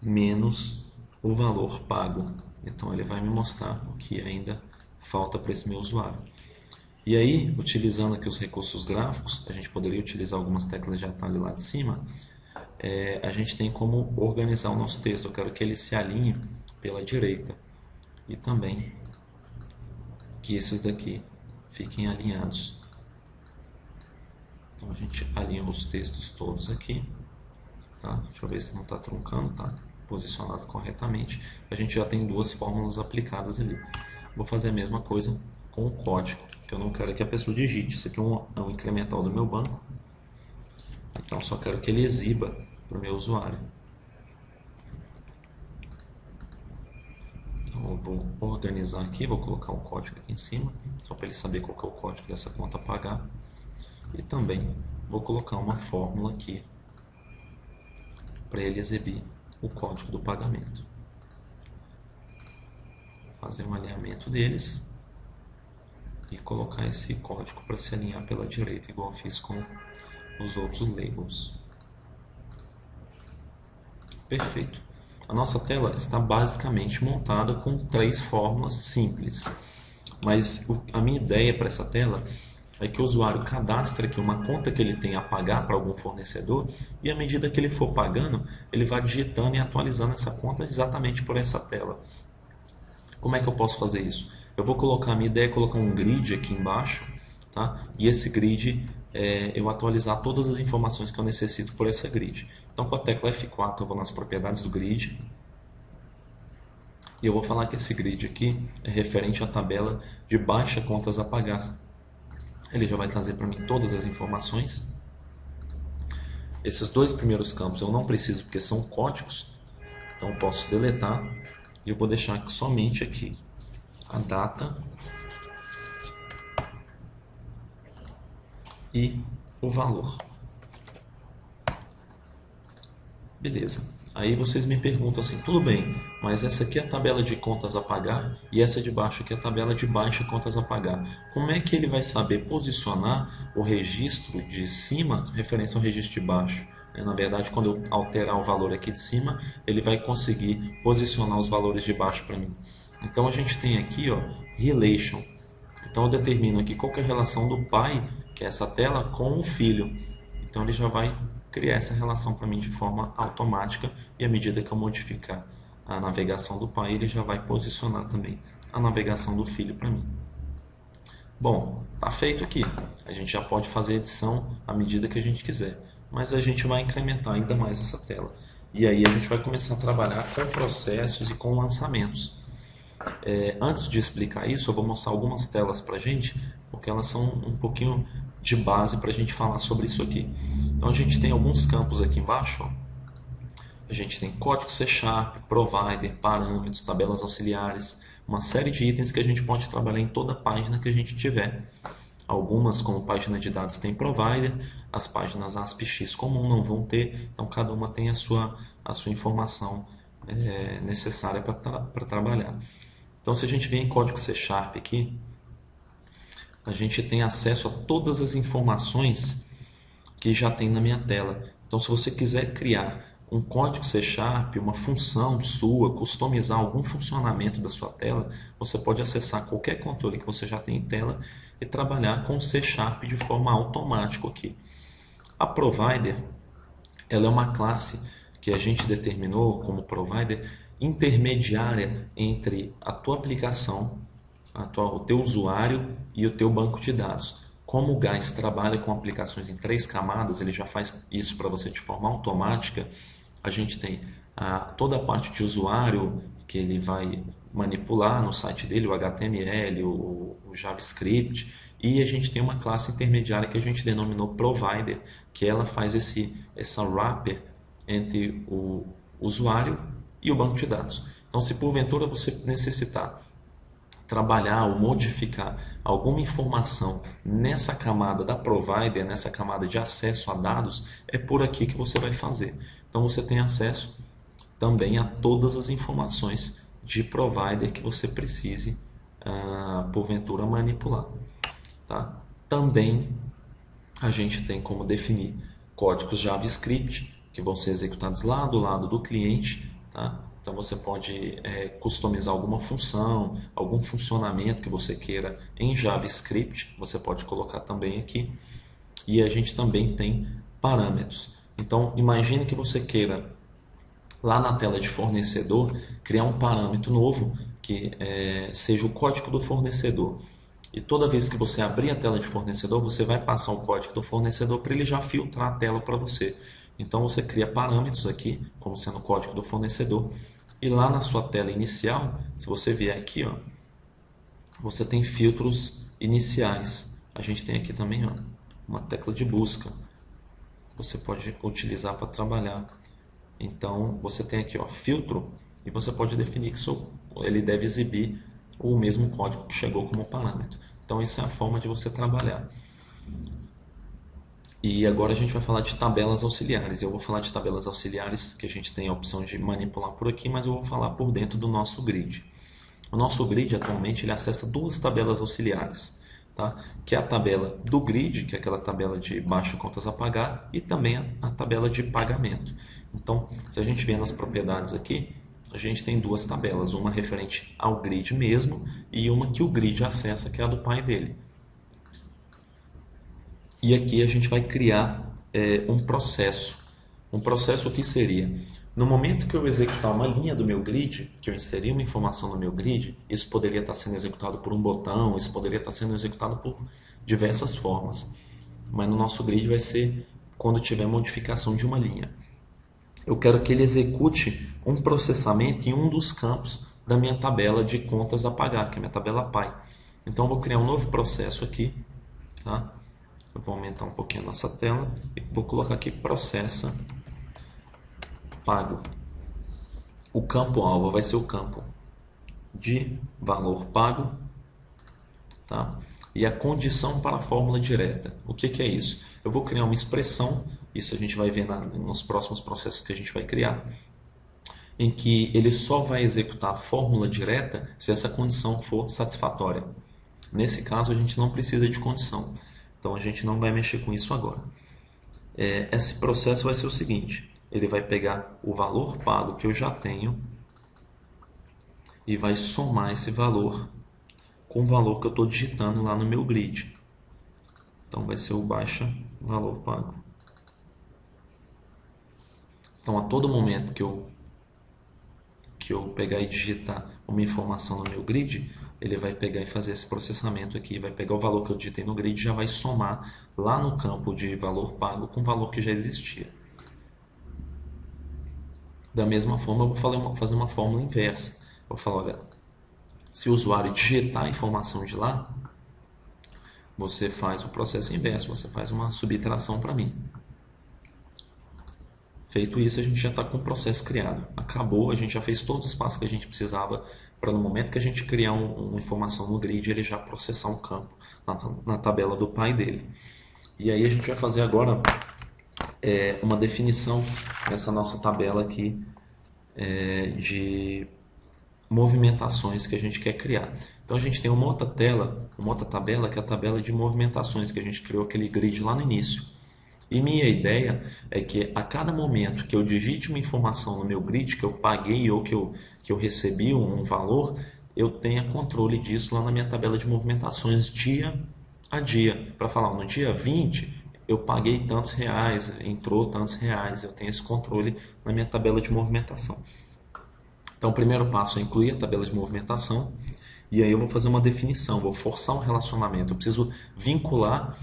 menos o valor pago. Então ele vai me mostrar o que ainda falta para esse meu usuário. E aí, utilizando aqui os recursos gráficos, a gente poderia utilizar algumas teclas de atalho lá de cima. A gente tem como organizar o nosso texto. Eu quero que ele se alinhe pela direita e também que esses daqui fiquem alinhados. Então a gente alinha os textos todos aqui, tá? Deixa eu ver se não está truncando, tá? Posicionado corretamente. A gente já tem duas fórmulas aplicadas ali. Vou fazer a mesma coisa com o código, que eu não quero que a pessoa digite. Isso aqui é um incremental do meu banco, então só quero que ele exiba para o meu usuário. Então eu vou organizar aqui, vou colocar o código aqui em cima, só para ele saber qual que é o código dessa conta a pagar. E também vou colocar uma fórmula aqui para ele exibir o código do pagamento. Fazer um alinhamento deles e colocar esse código para se alinhar pela direita, igual eu fiz com os outros labels. Perfeito. A nossa tela está basicamente montada com 3 fórmulas simples, mas a minha ideia para essa tela é que o usuário cadastre aqui uma conta que ele tem a pagar para algum fornecedor e à medida que ele for pagando, ele vai digitando e atualizando essa conta exatamente por essa tela. Como é que eu posso fazer isso? Eu vou colocar, a minha ideia é colocar um grid aqui embaixo, tá? E esse grid eu atualizar todas as informações que eu necessito por essa grid. Então com a tecla F4 eu vou nas propriedades do grid e eu vou falar que esse grid aqui é referente à tabela de baixa contas a pagar. Ele já vai trazer para mim todas as informações. Esses 2 primeiros campos eu não preciso porque são códigos, então eu posso deletar e eu vou deixar somente aqui a data e o valor. Beleza. Aí vocês me perguntam assim, tudo bem, mas essa aqui é a tabela de contas a pagar e essa de baixo aqui é a tabela de baixa contas a pagar. Como é que ele vai saber posicionar o registro de cima referente ao registro de baixo? Na verdade, quando eu alterar o valor aqui de cima, ele vai conseguir posicionar os valores de baixo para mim. Então a gente tem aqui, ó, relation. Então eu determino aqui qual que é a relação do pai, que é essa tela, com o filho. Então ele já vai criar essa relação para mim de forma automática e à medida que eu modificar a navegação do pai, ele já vai posicionar também a navegação do filho para mim. Bom, tá feito aqui. A gente já pode fazer edição à medida que a gente quiser, mas a gente vai incrementar ainda mais essa tela. E aí a gente vai começar a trabalhar com processos e com lançamentos. Antes de explicar isso, eu vou mostrar algumas telas para a gente, porque elas são um pouquinho de base para a gente falar sobre isso aqui. Então a gente tem alguns campos aqui embaixo. Ó. A gente tem código C#, provider, parâmetros, tabelas auxiliares, uma série de itens que a gente pode trabalhar em toda página que a gente tiver. Algumas, como página de dados, tem provider, as páginas ASP-X comum não vão ter, então cada uma tem a sua informação necessária para trabalhar. Então se a gente vem em código C# aqui, a gente tem acesso a todas as informações que já tem na minha tela. Então se você quiser criar um código C#, uma função sua, customizar algum funcionamento da sua tela, você pode acessar qualquer controle que você já tem em tela e trabalhar com C# de forma automática aqui. A Provider, ela é uma classe que a gente determinou como Provider intermediária entre a tua aplicação, o teu usuário e o teu banco de dados. Como o GAIS trabalha com aplicações em 3 camadas, ele já faz isso para você de forma automática. A gente tem toda a parte de usuário que ele vai manipular no site dele, o HTML, o JavaScript, e a gente tem uma classe intermediária que a gente denominou Provider, que ela faz essa wrapper entre o usuário e o banco de dados. Então, se porventura você necessitar trabalhar ou modificar alguma informação nessa camada da provider, nessa camada de acesso a dados, é por aqui que você vai fazer. Então você tem acesso também a todas as informações de provider que você precise, porventura, manipular. Tá? Também a gente tem como definir códigos JavaScript que vão ser executados lá do lado do cliente, tá? Então você pode customizar alguma função, algum funcionamento que você queira em JavaScript, você pode colocar também aqui. E a gente também tem parâmetros. Então imagine que você queira lá na tela de fornecedor criar um parâmetro novo que seja o código do fornecedor. E toda vez que você abrir a tela de fornecedor, você vai passar o código do fornecedor para ele já filtrar a tela para você. Então você cria parâmetros aqui, como sendo o código do fornecedor. E lá na sua tela inicial, se você vier aqui, ó, você tem filtros iniciais. A gente tem aqui também, ó, uma tecla de busca. Você pode utilizar para trabalhar. Então você tem aqui, ó, filtro, e você pode definir que ele deve exibir o mesmo código que chegou como parâmetro. Então isso é a forma de você trabalhar. E agora a gente vai falar de tabelas auxiliares. Eu vou falar de tabelas auxiliares que a gente tem a opção de manipular por aqui, mas eu vou falar por dentro do nosso grid. O nosso grid atualmente ele acessa duas tabelas auxiliares, tá? Que é a tabela do grid, que é aquela tabela de baixa contas a pagar, e também a tabela de pagamento. Então, se a gente vê nas propriedades aqui, a gente tem duas tabelas, uma referente ao grid mesmo e uma que o grid acessa, que é a do pai dele. E aqui a gente vai criar um processo. Um processo que seria, no momento que eu executar uma linha do meu grid, que eu inserir uma informação no meu grid, isso poderia estar sendo executado por um botão, isso poderia estar sendo executado por diversas formas. Mas no nosso grid vai ser quando tiver modificação de uma linha. Eu quero que ele execute um processamento em um dos campos da minha tabela de contas a pagar, que é a minha tabela PAI. Então eu vou criar um novo processo aqui, tá? Eu vou aumentar um pouquinho a nossa tela e vou colocar aqui processa pago. O campo alvo vai ser o campo de valor pago, tá? E a condição para a fórmula direta. O que é isso? Eu vou criar uma expressão, isso a gente vai ver nos próximos processos que a gente vai criar, em que ele só vai executar a fórmula direta se essa condição for satisfatória. Nesse caso a gente não precisa de condição, então a gente não vai mexer com isso agora. Esse processo vai ser o seguinte, ele vai pegar o valor pago que eu já tenho e vai somar esse valor com o valor que eu estou digitando lá no meu grid. Então vai ser o baixa valor pago. Então a todo momento que eu pegar e digitar uma informação no meu grid, ele vai pegar e fazer esse processamento aqui, vai pegar o valor que eu digitei no grid e já vai somar lá no campo de valor pago com o valor que já existia. Da mesma forma, eu vou fazer uma fórmula inversa. Eu vou falar, olha, se o usuário digitar a informação de lá, você faz o processo inverso, você faz uma subtração para mim. Feito isso, a gente já está com o processo criado. Acabou, a gente já fez todos os passos que a gente precisava para no momento que a gente criar uma informação no grid, ele já processar um campo na tabela do pai dele. E aí a gente vai fazer agora uma definição nessa nossa tabela aqui de movimentações que a gente quer criar. Então a gente tem uma outra tabela que é a tabela de movimentações que a gente criou aquele grid lá no início. E minha ideia é que a cada momento que eu digite uma informação no meu grid, que eu paguei ou que eu recebi um valor, eu tenha controle disso lá na minha tabela de movimentações dia a dia. Para falar, no dia 20 eu paguei tantos reais, entrou tantos reais, eu tenho esse controle na minha tabela de movimentação. Então o primeiro passo é incluir a tabela de movimentação e aí eu vou fazer uma definição, vou forçar um relacionamento, eu preciso vincular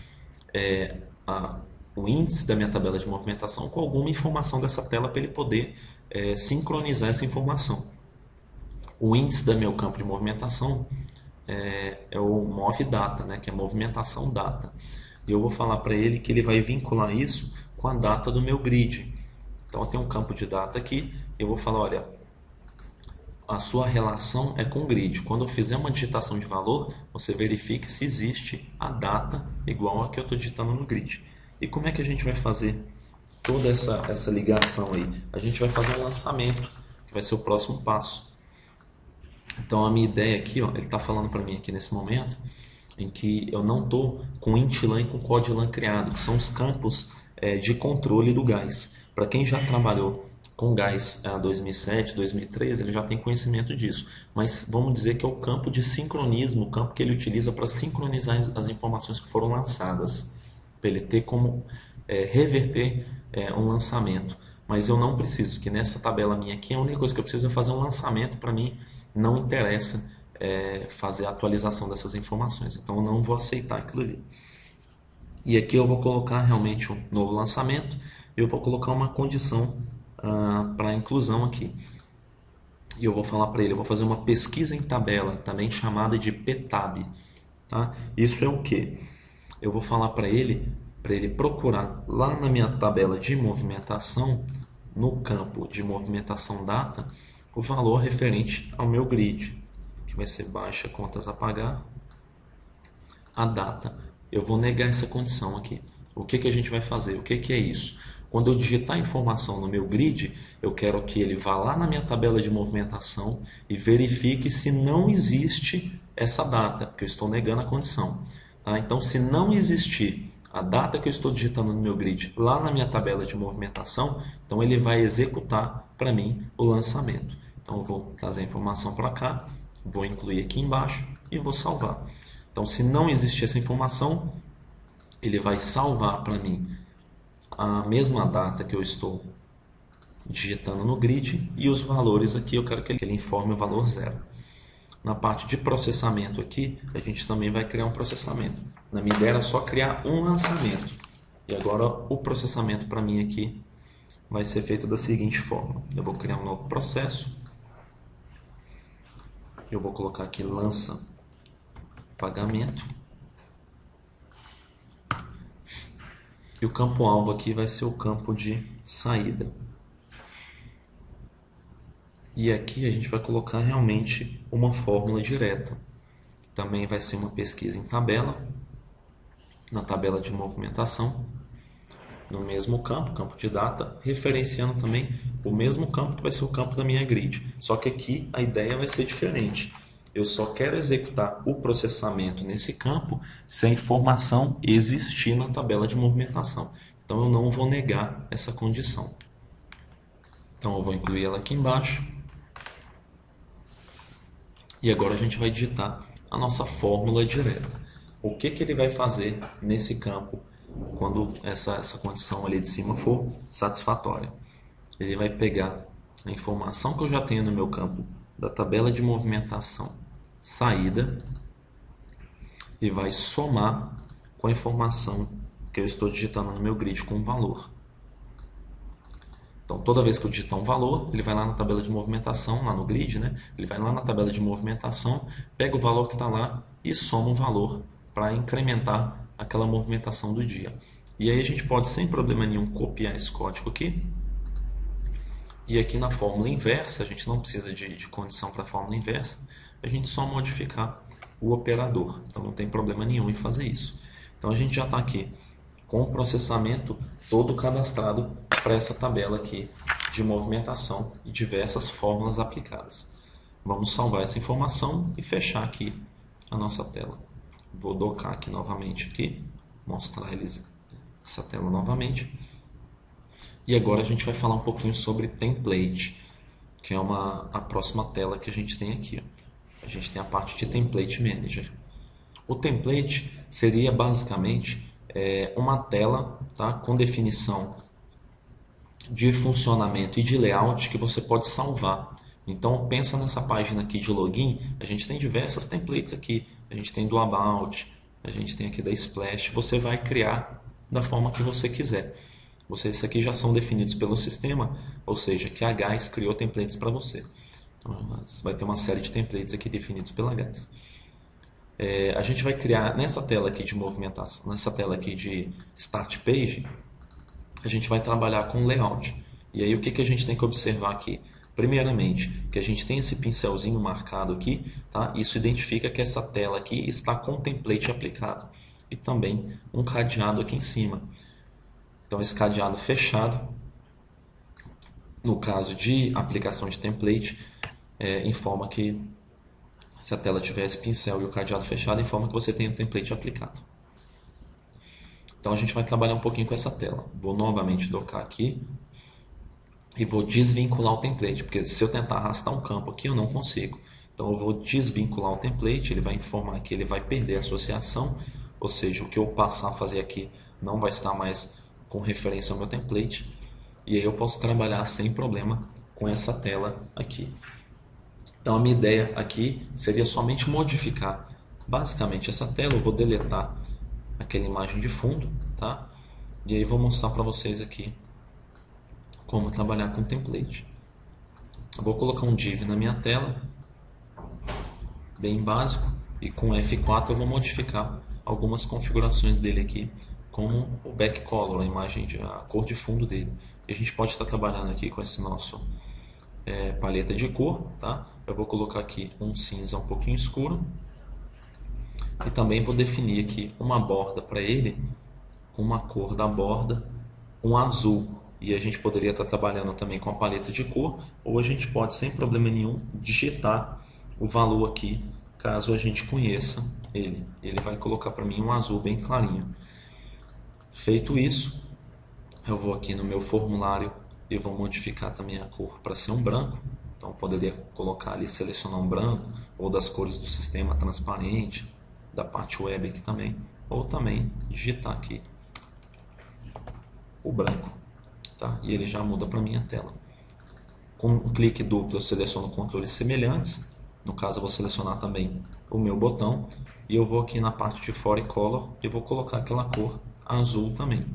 o índice da minha tabela de movimentação com alguma informação dessa tela para ele poder sincronizar essa informação. O índice do meu campo de movimentação é o MovData, né, que é movimentação data. E eu vou falar para ele que ele vai vincular isso com a data do meu grid. Então eu tenho um campo de data aqui, eu vou falar, olha, a sua relação é com o grid. Quando eu fizer uma digitação de valor, você verifique se existe a data igual a que eu estou digitando no grid. E como é que a gente vai fazer toda essa ligação aí? A gente vai fazer um lançamento, que vai ser o próximo passo. Então a minha ideia aqui, ó, ele está falando para mim aqui nesse momento, em que eu não estou com IntLAN e com CODLAN criado, que são os campos de controle do gás. Para quem já trabalhou com gás 2007, 2013, ele já tem conhecimento disso. Mas vamos dizer que é o campo de sincronismo, o campo que ele utiliza para sincronizar as informações que foram lançadas, para ele ter como reverter um lançamento. Mas eu não preciso, que nessa tabela minha aqui, a única coisa que eu preciso é fazer um lançamento. Para mim não interessa fazer a atualização dessas informações, então eu não vou aceitar aquilo ali. E aqui eu vou colocar realmente um novo lançamento, e eu vou colocar uma condição para inclusão aqui. E eu vou falar para ele, eu vou fazer uma pesquisa em tabela, também chamada de PTAB. Tá? Isso é o que? Eu vou falar para ele procurar lá na minha tabela de movimentação, no campo de movimentação data, o valor referente ao meu grid, que vai ser baixa contas a pagar, a data. Eu vou negar essa condição aqui. O que a gente vai fazer? O que é isso? Quando eu digitar a informação no meu grid, eu quero que ele vá lá na minha tabela de movimentação e verifique se não existe essa data, porque eu estou negando a condição. Tá? Então, se não existir a data que eu estou digitando no meu grid lá na minha tabela de movimentação, então ele vai executar para mim o lançamento. Então, eu vou trazer a informação para cá, vou incluir aqui embaixo e vou salvar. Então, se não existir essa informação, ele vai salvar para mim a mesma data que eu estou digitando no grid, e os valores aqui eu quero que ele informe o valor zero. Na parte de processamento aqui, a gente também vai criar um processamento. Na minha ideia era só criar um lançamento. E agora o processamento para mim aqui vai ser feito da seguinte forma. Eu vou criar um novo processo. Eu vou colocar aqui lança pagamento. E o campo-alvo aqui vai ser o campo de saída. E aqui a gente vai colocar realmente uma fórmula direta. Também vai ser uma pesquisa em tabela, na tabela de movimentação, no mesmo campo, campo de data, referenciando também o mesmo campo que vai ser o campo da minha grid. Só que aqui a ideia vai ser diferente. Eu só quero executar o processamento nesse campo se a informação existir na tabela de movimentação. Então eu não vou negar essa condição. Então eu vou incluir ela aqui embaixo. E agora a gente vai digitar a nossa fórmula direta. O que ele vai fazer nesse campo quando essa condição ali de cima for satisfatória? Ele vai pegar a informação que eu já tenho no meu campo da tabela de movimentação saída e vai somar com a informação que eu estou digitando no meu grid com um valor. Então, toda vez que eu digitar um valor, ele vai lá na tabela de movimentação, lá no grid, né? Ele vai lá na tabela de movimentação, pega o valor que está lá e soma um valor para incrementar aquela movimentação do dia. E aí a gente pode, sem problema nenhum, copiar esse código aqui. E aqui na fórmula inversa, a gente não precisa de condição para a fórmula inversa, a gente só modificar o operador. Então não tem problema nenhum em fazer isso. Então a gente já está aqui com o processamento todo cadastrado para essa tabela aqui de movimentação e diversas fórmulas aplicadas. Vamos salvar essa informação e fechar aqui a nossa tela. Vou docar aqui novamente, aqui, mostrar essa tela novamente. E agora a gente vai falar um pouquinho sobre template, que é a próxima tela que a gente tem aqui. A gente tem a parte de Template Manager. O template seria basicamente uma tela, tá, com definição de funcionamento e de layout que você pode salvar. Então pensa nessa página aqui de login, a gente tem diversas templates aqui. A gente tem do About, a gente tem aqui da Splash. Você vai criar da forma que você quiser. Esses aqui já são definidos pelo sistema, ou seja, que a Gás criou templates para você. Então, vai ter uma série de templates aqui definidos pela Gás. A gente vai criar nessa tela aqui de movimentação, nessa tela aqui de Start Page, a gente vai trabalhar com layout. E aí o que a gente tem que observar aqui? Primeiramente, que a gente tem esse pincelzinho marcado aqui, tá? Isso identifica que essa tela aqui está com o template aplicado. E também um cadeado aqui em cima. Então esse cadeado fechado, no caso de aplicação de template, informa que se a tela tiver esse pincel e o cadeado fechado, informa que você tem o template aplicado. Então a gente vai trabalhar um pouquinho com essa tela. Vou novamente tocar aqui e vou desvincular o template, porque se eu tentar arrastar um campo aqui eu não consigo. Então eu vou desvincular o template, ele vai informar que ele vai perder a associação, ou seja, o que eu passar a fazer aqui não vai estar mais com referência ao meu template, e aí eu posso trabalhar sem problema com essa tela aqui. Então a minha ideia aqui seria somente modificar basicamente essa tela. Eu vou deletar aquela imagem de fundo, tá? E aí vou mostrar para vocês aqui como trabalhar com template. Eu vou colocar um div na minha tela, bem básico, e com F4 eu vou modificar algumas configurações dele aqui, como o back color, a cor de fundo dele. E a gente pode estar trabalhando aqui com esse nosso paleta de cor, tá? Eu vou colocar aqui um cinza um pouquinho escuro e também vou definir aqui uma borda para ele com uma cor da borda, um azul. E a gente poderia estar trabalhando também com a paleta de cor, ou a gente pode sem problema nenhum digitar o valor aqui, caso a gente conheça ele. Ele vai colocar para mim um azul bem clarinho. Feito isso, eu vou aqui no meu formulário e vou modificar também a cor para ser um branco. Então poderia colocar ali, selecionar um branco, ou das cores do sistema transparente, da parte web aqui também, ou também digitar aqui o branco, tá? E ele já muda para minha tela. Com um clique duplo eu seleciono controles semelhantes, no caso eu vou selecionar também o meu botão, e eu vou aqui na parte de Fore Color e vou colocar aquela cor azul também.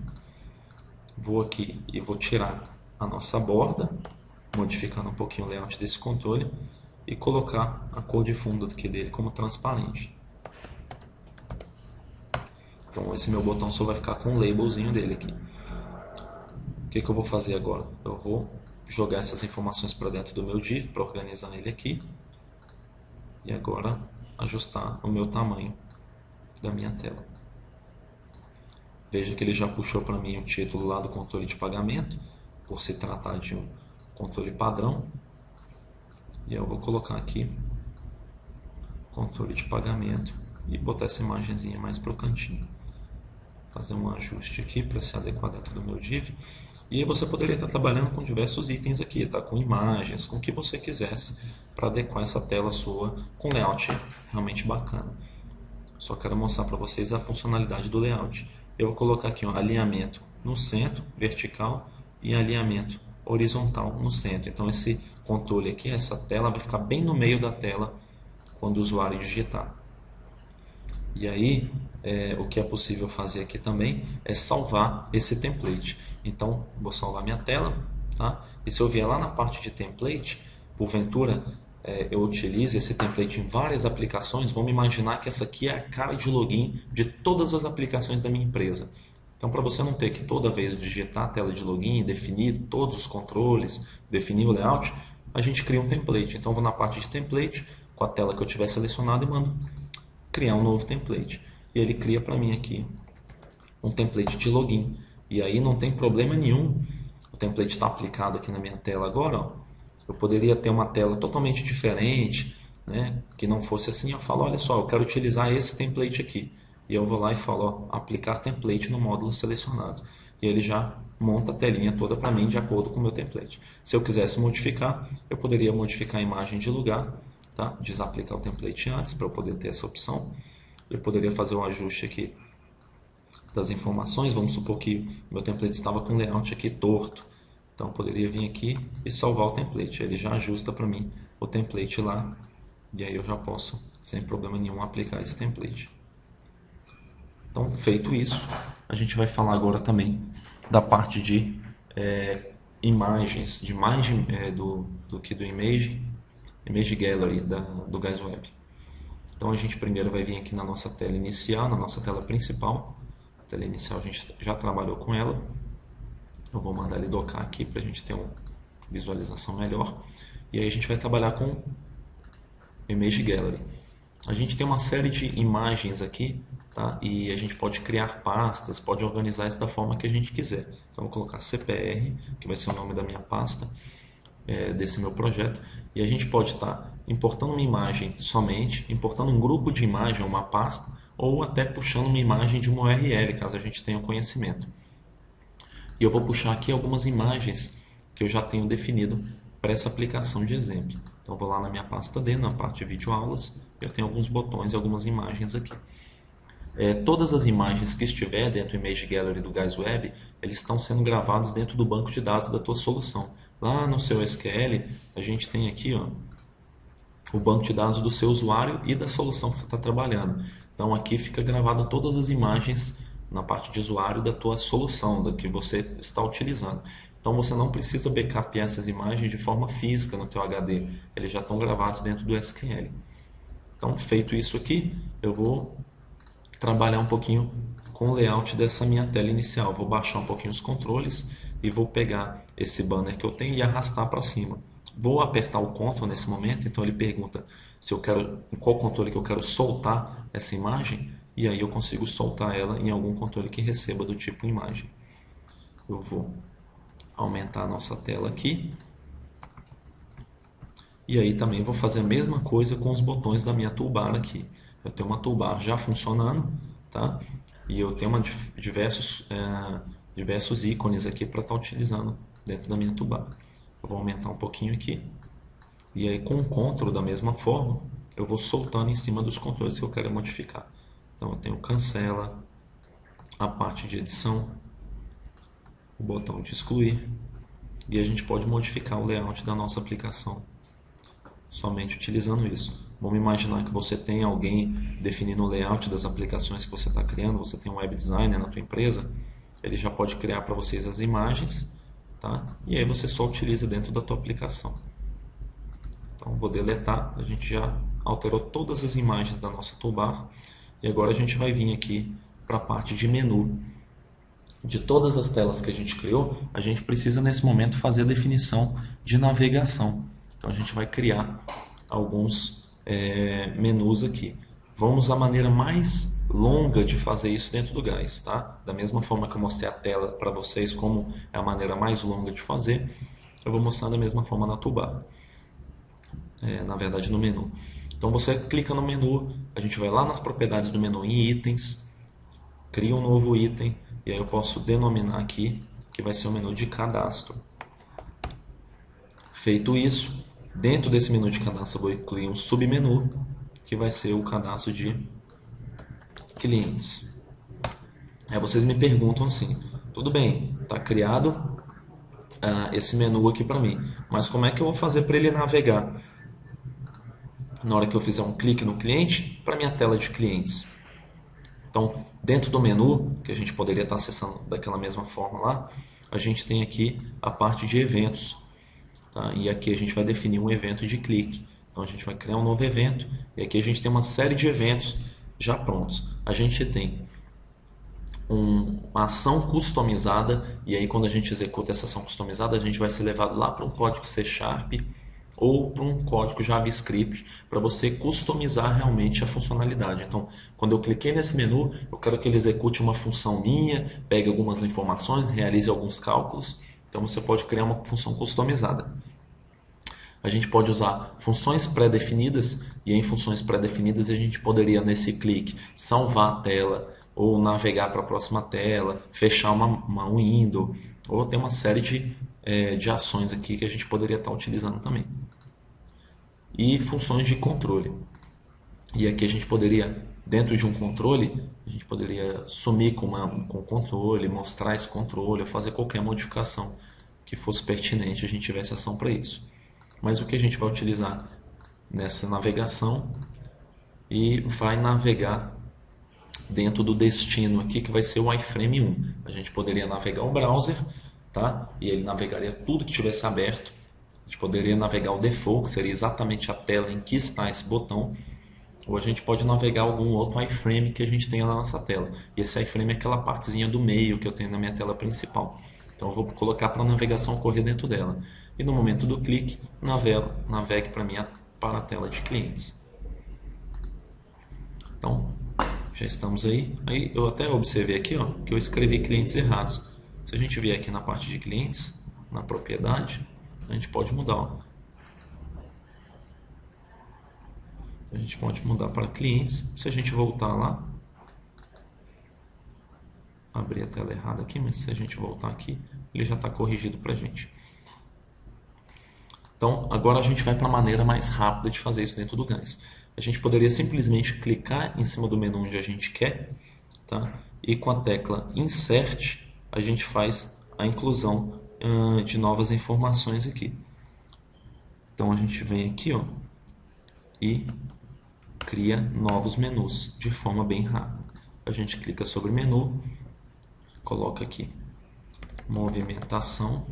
Vou aqui e vou tirar a nossa borda, modificando um pouquinho o layout desse controle, e colocar a cor de fundo aqui dele como transparente. Então esse meu botão só vai ficar com o labelzinho dele aqui. O que eu vou fazer agora? Eu vou jogar essas informações para dentro do meu div, para organizar ele aqui. E agora ajustar o meu tamanho da minha tela. Veja que ele já puxou para mim o título lá do controle de pagamento, por se tratar de um controle padrão. E eu vou colocar aqui controle de pagamento e botar essa imagenzinha mais para o cantinho. Fazer um ajuste aqui para se adequar dentro do meu div. E aí você poderia estar trabalhando com diversos itens aqui, tá? Com imagens, com o que você quisesse, para adequar essa tela sua com layout realmente bacana. Só quero mostrar para vocês a funcionalidade do layout. Eu vou colocar aqui um alinhamento no centro, vertical, e alinhamento horizontal no centro. Então esse controle aqui, essa tela vai ficar bem no meio da tela quando o usuário digitar. E aí, o que é possível fazer aqui também é salvar esse template. Então, vou salvar minha tela, tá? E se eu vier lá na parte de template, porventura eu utilize esse template em várias aplicações, vamos imaginar que essa aqui é a cara de login de todas as aplicações da minha empresa. Então, para você não ter que toda vez digitar a tela de login, definir todos os controles, definir o layout, a gente cria um template. Então, eu vou na parte de template, com a tela que eu tiver selecionado, e mando criar um novo template. E ele cria para mim aqui um template de login. E aí não tem problema nenhum. O template está aplicado aqui na minha tela agora. Ó. Eu poderia ter uma tela totalmente diferente, né? Que não fosse assim. Eu falo, olha só, eu quero utilizar esse template aqui. E eu vou lá e falo, ó, aplicar template no módulo selecionado. E ele já monta a telinha toda para mim de acordo com o meu template. Se eu quisesse modificar, eu poderia modificar a imagem de lugar. Tá? Desaplicar o template antes para eu poder ter essa opção. Eu poderia fazer um ajuste aqui das informações. Vamos supor que meu template estava com layout aqui torto. Então eu poderia vir aqui e salvar o template. Ele já ajusta para mim o template lá. E aí eu já posso, sem problema nenhum, aplicar esse template. Então, feito isso, a gente vai falar agora também da parte de imagens, de imagem do Image Gallery do GuysWeb. Então a gente primeiro vai vir aqui na nossa tela inicial, na nossa tela principal. A tela inicial a gente já trabalhou com ela. Eu vou mandar ele docar aqui para a gente ter uma visualização melhor. E aí a gente vai trabalhar com Image Gallery. A gente tem uma série de imagens aqui, tá? E a gente pode criar pastas, pode organizar isso da forma que a gente quiser. Então eu vou colocar CPR, que vai ser o nome da minha pasta, desse meu projeto. E a gente pode estar importando uma imagem somente, importando um grupo de imagem, uma pasta, ou até puxando uma imagem de uma URL, caso a gente tenha conhecimento. E eu vou puxar aqui algumas imagens que eu já tenho definido para essa aplicação de exemplo. Então, vou lá na minha pasta D, na parte de videoaulas, eu tenho alguns botões e algumas imagens aqui. Todas as imagens que estiver dentro do Image Gallery do GuysWeb, eles estão sendo gravados dentro do banco de dados da tua solução. Lá no seu SQL, a gente tem aqui, ó, o banco de dados do seu usuário e da solução que você está trabalhando. Então, aqui fica gravado todas as imagens na parte de usuário da tua solução, da que você está utilizando. Então, você não precisa backupear essas imagens de forma física no teu HD. Eles já estão gravados dentro do SQL. Então, feito isso aqui, eu vou trabalhar um pouquinho com o layout dessa minha tela inicial. Vou baixar um pouquinho os controles e vou pegar esse banner que eu tenho e arrastar para cima. Vou apertar o Ctrl nesse momento, então ele pergunta se eu quero, em qual controle que eu quero soltar essa imagem, e aí eu consigo soltar ela em algum controle que receba do tipo imagem. Eu vou aumentar a nossa tela aqui. E aí também vou fazer a mesma coisa com os botões da minha toolbar aqui. Eu tenho uma toolbar já funcionando, tá? E eu tenho diversos ícones aqui para estar utilizando dentro da minha toolbar. Eu vou aumentar um pouquinho aqui. E aí com o Ctrl da mesma forma, eu vou soltando em cima dos controles que eu quero modificar. Então eu tenho cancela, a parte de edição, o botão de excluir. E a gente pode modificar o layout da nossa aplicação somente utilizando isso. Vamos imaginar que você tem alguém definindo o layout das aplicações que você está criando, você tem um web designer na tua empresa, ele já pode criar para vocês as imagens, tá? E aí você só utiliza dentro da tua aplicação. Então vou deletar, a gente já alterou todas as imagens da nossa toolbar e agora a gente vai vir aqui para a parte de menu. De todas as telas que a gente criou, a gente precisa nesse momento fazer a definição de navegação. Então a gente vai criar alguns menus aqui. Vamos à maneira mais longa de fazer isso dentro do Guys, tá? Da mesma forma que eu mostrei a tela para vocês como é a maneira mais longa de fazer, eu vou mostrar da mesma forma na toolbar. Na verdade no menu. Então você clica no menu, a gente vai lá nas propriedades do menu em itens, cria um novo item e aí eu posso denominar aqui que vai ser o menu de cadastro. Feito isso, dentro desse menu de cadastro eu vou incluir um submenu que vai ser o cadastro de clientes. Aí vocês me perguntam assim, tudo bem, está criado esse menu aqui para mim, mas como é que eu vou fazer para ele navegar na hora que eu fizer um clique no cliente para minha tela de clientes? Então, dentro do menu, que a gente poderia estar acessando daquela mesma forma lá, a gente tem aqui a parte de eventos. Tá? E aqui a gente vai definir um evento de clique. Então, a gente vai criar um novo evento. E aqui a gente tem uma série de eventos já prontos. A gente tem uma ação customizada. E aí, quando a gente executa essa ação customizada, a gente vai ser levado lá para um código C# ou para um código JavaScript para você customizar realmente a funcionalidade. Então, quando eu cliquei nesse menu, eu quero que ele execute uma função minha, pegue algumas informações, realize alguns cálculos. Então, você pode criar uma função customizada. A gente pode usar funções pré-definidas, e em funções pré-definidas a gente poderia, nesse clique, salvar a tela, ou navegar para a próxima tela, fechar uma window, ou ter uma série de ações aqui que a gente poderia estar utilizando também. E funções de controle. E aqui a gente poderia, dentro de um controle, a gente poderia sumir com o controle, mostrar esse controle, ou fazer qualquer modificação que fosse pertinente, a gente tivesse ação para isso. Mas o que a gente vai utilizar nessa navegação e vai navegar dentro do destino aqui, que vai ser o iframe 1. A gente poderia navegar o browser, tá? E ele navegaria tudo que tivesse aberto. A gente poderia navegar o default, que seria exatamente a tela em que está esse botão. Ou a gente pode navegar algum outro iframe que a gente tenha na nossa tela. E esse iframe é aquela partezinha do meio que eu tenho na minha tela principal. Então eu vou colocar para a navegação ocorrer dentro dela. E no momento do clique, navegue para a tela de clientes. Então, já estamos aí. Aí eu até observei aqui, ó, que eu escrevi clientes errados. Se a gente vier aqui na parte de clientes, na propriedade, a gente pode mudar. Ó. A gente pode mudar para clientes. Se a gente voltar lá, abrir a tela errada aqui, mas se a gente voltar aqui, ele já está corrigido para a gente. Então, agora a gente vai para a maneira mais rápida de fazer isso dentro do Gantt. A gente poderia simplesmente clicar em cima do menu onde a gente quer, tá? E com a tecla Insert, a gente faz a inclusão de novas informações aqui. Então, a gente vem aqui, ó, e cria novos menus de forma bem rápida. A gente clica sobre menu, coloca aqui movimentação.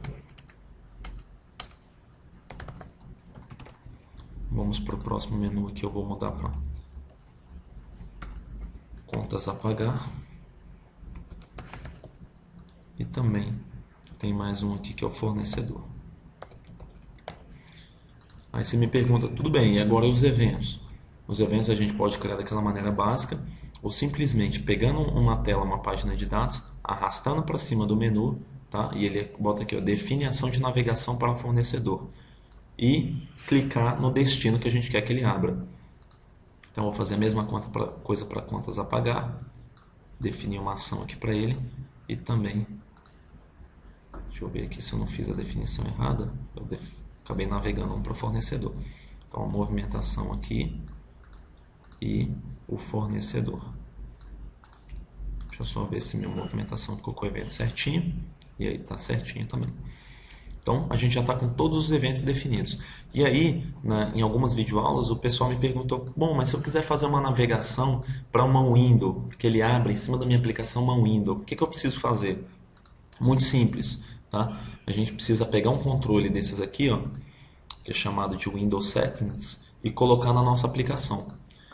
Vamos para o próximo menu aqui, eu vou mudar para contas a pagar. E também tem mais um aqui que é o fornecedor. Aí você me pergunta, tudo bem, e agora os eventos? Os eventos a gente pode criar daquela maneira básica, ou simplesmente pegando uma tela, uma página de dados, arrastando para cima do menu, tá? E ele bota aqui, ó, define ação de navegação para fornecedor. E clicar no destino que a gente quer que ele abra. Então, vou fazer a mesma coisa para contas a pagar. Definir uma ação aqui para ele. E também, deixa eu ver aqui se eu não fiz a definição errada. Eu acabei navegando para o fornecedor. Então, a movimentação aqui e o fornecedor. Deixa eu só ver se minha movimentação ficou com o evento certinho. E aí está certinho também. Então, a gente já está com todos os eventos definidos. E aí, em algumas videoaulas, o pessoal me perguntou, bom, mas se eu quiser fazer uma navegação para uma window, que ele abre em cima da minha aplicação uma window, o que eu preciso fazer? Muito simples, tá? A gente precisa pegar um controle desses aqui, ó, que é chamado de Windows Settings, e colocar na nossa aplicação.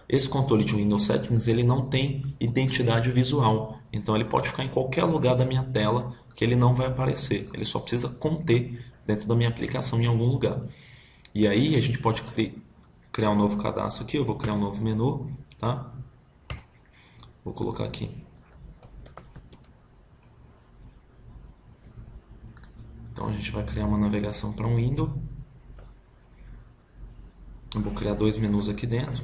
Esse controle de Windows Settings, ele não tem identidade visual, então ele pode ficar em qualquer lugar da minha tela que ele não vai aparecer, ele só precisa conter dentro da minha aplicação em algum lugar. E aí a gente pode criar um novo cadastro aqui, eu vou criar um novo menu, tá? Vou colocar aqui. Então a gente vai criar uma navegação para um window. Eu vou criar dois menus aqui dentro.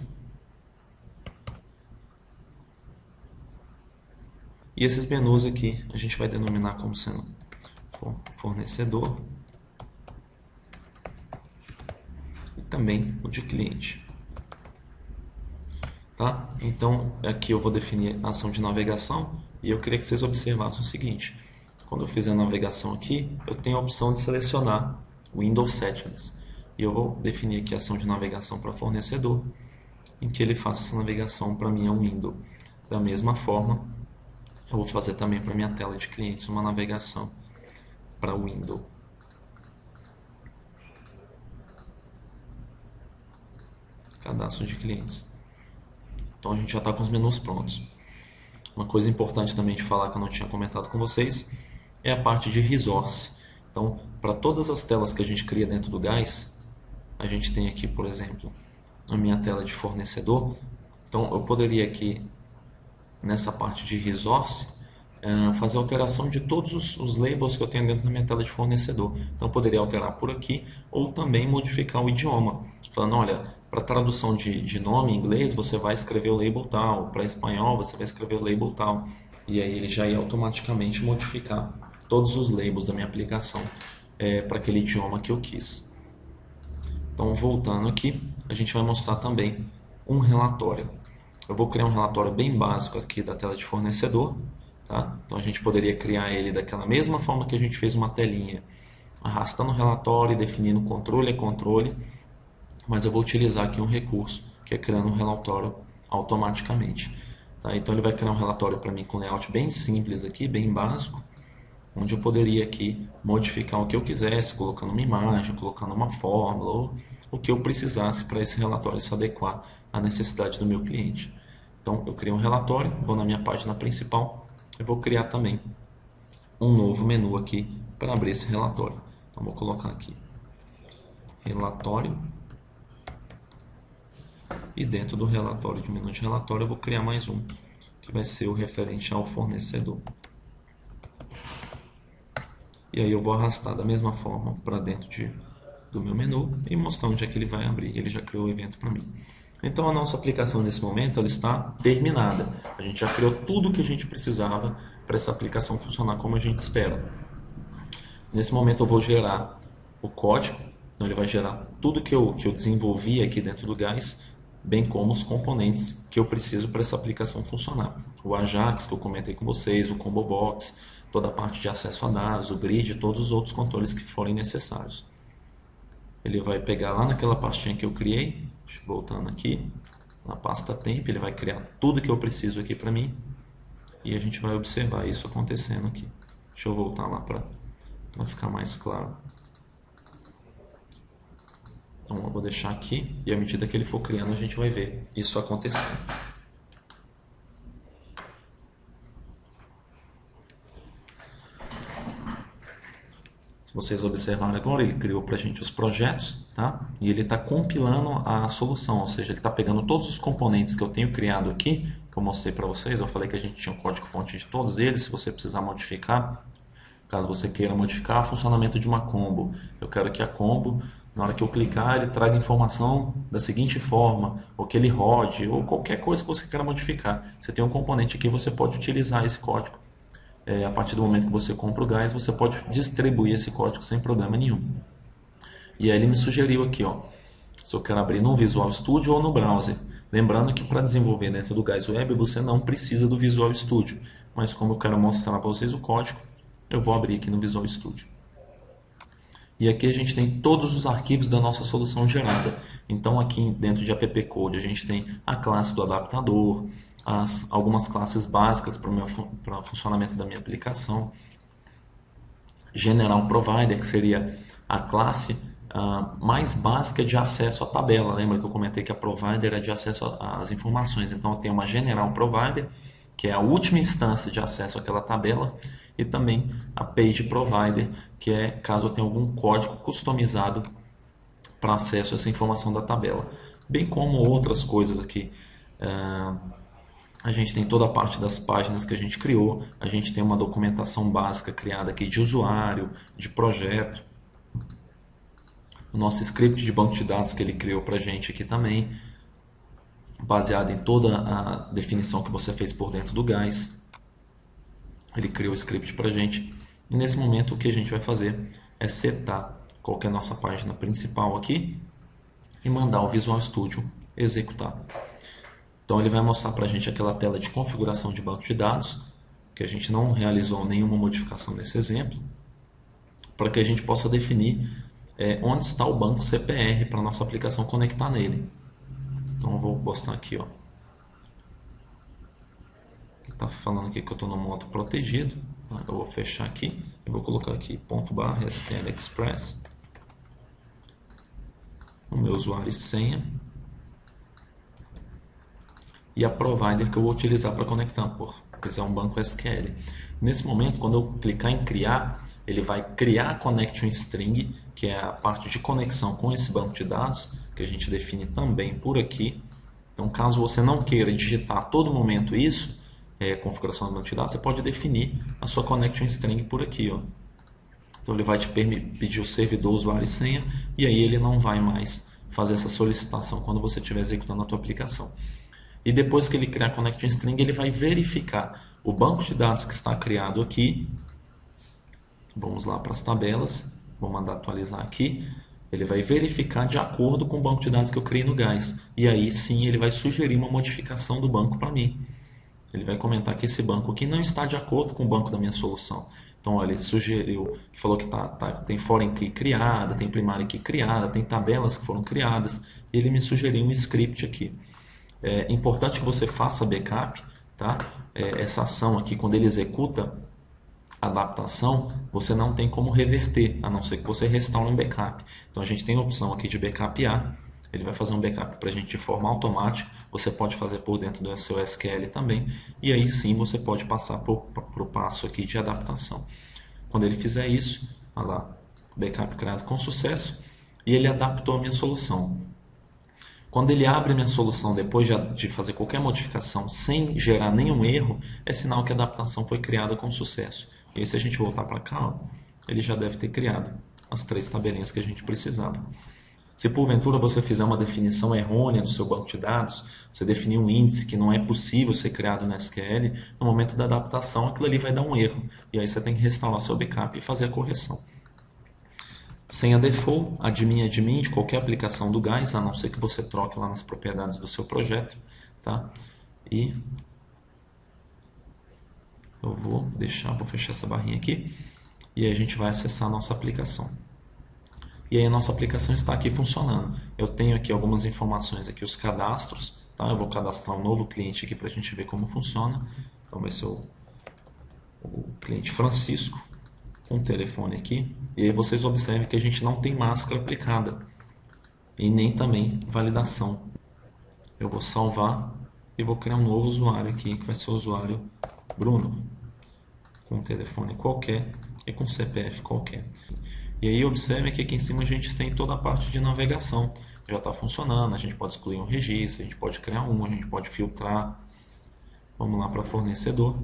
E esses menus aqui a gente vai denominar como sendo fornecedor e também o de cliente. Tá? Então aqui eu vou definir a ação de navegação e eu queria que vocês observassem o seguinte. Quando eu fizer a navegação aqui, eu tenho a opção de selecionar Windows Settings. E eu vou definir aqui a ação de navegação para fornecedor, em que ele faça essa navegação para minha window. Da mesma forma, eu vou fazer também para minha tela de clientes uma navegação para window. Cadastro de clientes. Então a gente já está com os menus prontos. Uma coisa importante também de falar que eu não tinha comentado com vocês é a parte de resource. Então, para todas as telas que a gente cria dentro do Gais, a gente tem aqui, por exemplo, a minha tela de fornecedor. Então eu poderia aqui, nessa parte de resource, fazer alteração de todos os labels que eu tenho dentro da minha tela de fornecedor. Então eu poderia alterar por aqui ou também modificar o idioma. Falando, olha, para tradução de nome em inglês você vai escrever o label tal, para espanhol você vai escrever o label tal. E aí ele já ia automaticamente modificar todos os labels da minha aplicação para aquele idioma que eu quis. Então voltando aqui, a gente vai mostrar também um relatório. Eu vou criar um relatório bem básico aqui da tela de fornecedor. Tá? Então a gente poderia criar ele daquela mesma forma que a gente fez uma telinha, arrastando o relatório e definindo controle a controle, mas eu vou utilizar aqui um recurso que é criando um relatório automaticamente. Tá? Então ele vai criar um relatório para mim com layout bem simples aqui, bem básico, onde eu poderia aqui modificar o que eu quisesse, colocando uma imagem, colocando uma fórmula, ou o que eu precisasse para esse relatório se adequar à necessidade do meu cliente. Então eu criei um relatório, vou na minha página principal, eu vou criar também um novo menu aqui para abrir esse relatório. Então vou colocar aqui relatório e dentro do relatório, de menu de relatório, eu vou criar mais um que vai ser o referente ao fornecedor. E aí eu vou arrastar da mesma forma para dentro do meu menu e mostrar onde é que ele vai abrir. Ele já criou o evento para mim. Então a nossa aplicação nesse momento ela está terminada. A gente já criou tudo o que a gente precisava para essa aplicação funcionar como a gente espera. Nesse momento eu vou gerar o código, então ele vai gerar tudo que eu desenvolvi aqui dentro do Gás, bem como os componentes que eu preciso para essa aplicação funcionar. O Ajax que eu comentei com vocês, o Combo Box, toda a parte de acesso a dados, o grid, todos os outros controles que forem necessários. Ele vai pegar lá naquela pastinha que eu criei, voltando aqui, na pasta temp, ele vai criar tudo que eu preciso aqui para mim e a gente vai observar isso acontecendo aqui. Deixa eu voltar lá para ficar mais claro. Então eu vou deixar aqui e à medida que ele for criando a gente vai ver isso acontecendo. Se vocês observarem agora, ele criou para a gente os projetos, tá? E ele está compilando a solução, ou seja, ele está pegando todos os componentes que eu tenho criado aqui, que eu mostrei para vocês. Eu falei que a gente tinha um código-fonte de todos eles. Se você precisar modificar, caso você queira modificar o funcionamento de uma combo, eu quero que a combo, na hora que eu clicar, ele traga informação da seguinte forma, ou que ele rode, ou qualquer coisa que você queira modificar. Você tem um componente aqui, você pode utilizar esse código. A partir do momento que você compra o Gás, você pode distribuir esse código sem problema nenhum. E aí ele me sugeriu aqui, ó, se eu quero abrir no Visual Studio ou no browser. Lembrando que para desenvolver dentro do Gás Web, você não precisa do Visual Studio. Mas como eu quero mostrar para vocês o código, eu vou abrir aqui no Visual Studio. E aqui a gente tem todos os arquivos da nossa solução gerada. Então aqui dentro de app code a gente tem a classe do adaptador, algumas classes básicas para o funcionamento da minha aplicação. General Provider, que seria a classe mais básica de acesso à tabela. Lembra que eu comentei que a Provider é de acesso às informações. Então eu tenho uma General Provider, que é a última instância de acesso àquela tabela, e também a Page Provider, que é caso eu tenha algum código customizado para acesso a essa informação da tabela. Bem como outras coisas aqui. A gente tem toda a parte das páginas que a gente criou, a gente tem uma documentação básica criada aqui de usuário, de projeto, o nosso script de banco de dados que ele criou para a gente aqui também, baseado em toda a definição que você fez por dentro do Gás. Ele criou o script para a gente e nesse momento o que a gente vai fazer é setar qual que é a nossa página principal aqui e mandar o Visual Studio executar. Então ele vai mostrar para a gente aquela tela de configuração de banco de dados, que a gente não realizou nenhuma modificação nesse exemplo, para que a gente possa definir onde está o banco CPR para a nossa aplicação conectar nele. Então eu vou mostrar aqui, ó. Ele está falando aqui que eu estou no modo protegido. Eu vou fechar aqui e vou colocar aqui /SQL Express, o meu usuário e senha, e a provider que eu vou utilizar para conectar, pois é um banco SQL. Nesse momento, quando eu clicar em criar, ele vai criar a connection string, que é a parte de conexão com esse banco de dados, que a gente define também por aqui. Então, caso você não queira digitar a todo momento isso, configuração do banco de dados, você pode definir a sua connection string por aqui, ó. Então ele vai te pedir o servidor, usuário e senha, e aí ele não vai mais fazer essa solicitação quando você estiver executando a tua aplicação. E depois que ele criar a connection string, ele vai verificar o banco de dados que está criado aqui. Vamos lá para as tabelas, vou mandar atualizar aqui. Ele vai verificar de acordo com o banco de dados que eu criei no Gás. E aí sim ele vai sugerir uma modificação do banco para mim. Ele vai comentar que esse banco aqui não está de acordo com o banco da minha solução. Então, olha, ele sugeriu, falou que tem foreign key criada, tem primary key criada, tem tabelas que foram criadas. E ele me sugeriu um script aqui. É importante que você faça backup, tá? Essa ação aqui, quando ele executa a adaptação, você não tem como reverter, a não ser que você restaure um backup. Então, a gente tem a opção aqui de backupear. Ele vai fazer um backup para a gente de forma automática. Você pode fazer por dentro do seu SQL também. E aí sim você pode passar para o passo aqui de adaptação. Quando ele fizer isso, olha lá, backup criado com sucesso. E ele adaptou a minha solução. Quando ele abre a minha solução depois de fazer qualquer modificação sem gerar nenhum erro, é sinal que a adaptação foi criada com sucesso. E aí, se a gente voltar para cá, ó, ele já deve ter criado as 3 tabelinhas que a gente precisava. Se porventura você fizer uma definição errônea do seu banco de dados, você definir um índice que não é possível ser criado no SQL, no momento da adaptação aquilo ali vai dar um erro. E aí você tem que restaurar seu backup e fazer a correção. Senha default, admin admin de qualquer aplicação do Gás, a não ser que você troque lá nas propriedades do seu projeto, tá? E eu vou fechar essa barrinha aqui e aí a gente vai acessar a nossa aplicação. E aí a nossa aplicação está aqui funcionando. Eu tenho aqui algumas informações aqui, os cadastros, tá? Eu vou cadastrar um novo cliente aqui para a gente ver como funciona. Então vai ser o cliente Francisco, com o telefone aqui. E aí vocês observem que a gente não tem máscara aplicada e nem também validação. Eu vou salvar e vou criar um novo usuário aqui, que vai ser o usuário Bruno, com um telefone qualquer e com CPF qualquer. E aí observe que aqui em cima a gente tem toda a parte de navegação. Já está funcionando, a gente pode excluir um registro, a gente pode criar um, a gente pode filtrar. Vamos lá para fornecedor.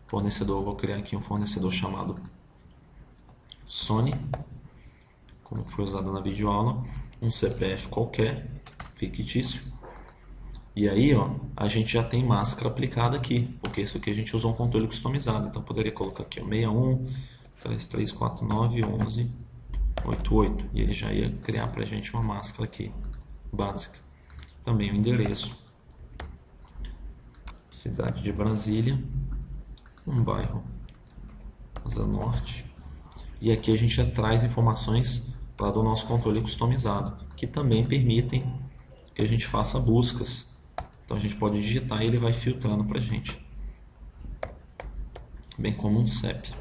Fornecedor, eu vou criar aqui um fornecedor chamado Sony, como foi usado na videoaula, um CPF qualquer, fictício. E aí, ó, a gente já tem máscara aplicada aqui, porque isso aqui a gente usou um controle customizado. Então, eu poderia colocar aqui, ó, 61 3349 11 88. E ele já ia criar para a gente uma máscara aqui, básica. Também o endereço. Cidade de Brasília. Um bairro Asa Norte. E aqui a gente já traz informações lá do nosso controle customizado, que também permitem que a gente faça buscas. Então a gente pode digitar e ele vai filtrando para a gente, bem como um CEP.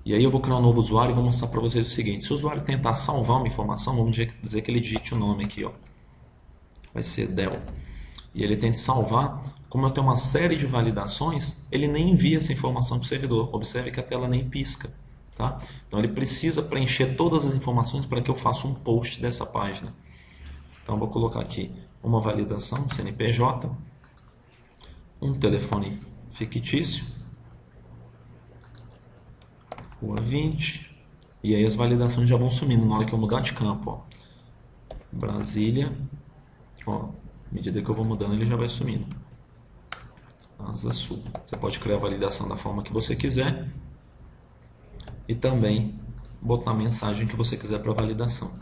E aí eu vou criar um novo usuário e vou mostrar para vocês o seguinte: se o usuário tentar salvar uma informação, vamos dizer que ele digite o nome aqui, ó, vai ser Del, e ele tenta salvar, como eu tenho uma série de validações, ele nem envia essa informação para o servidor. Observe que a tela nem pisca, tá? Então ele precisa preencher todas as informações para que eu faça um post dessa página. Então eu vou colocar aqui uma validação CNPJ, um telefone fictício, Rua 20, e aí as validações já vão sumindo na hora que eu mudar de campo, ó. Brasília, ó, à medida que eu vou mudando ele já vai sumindo. Asa Sul. Você pode criar a validação da forma que você quiser e também botar a mensagem que você quiser para validação.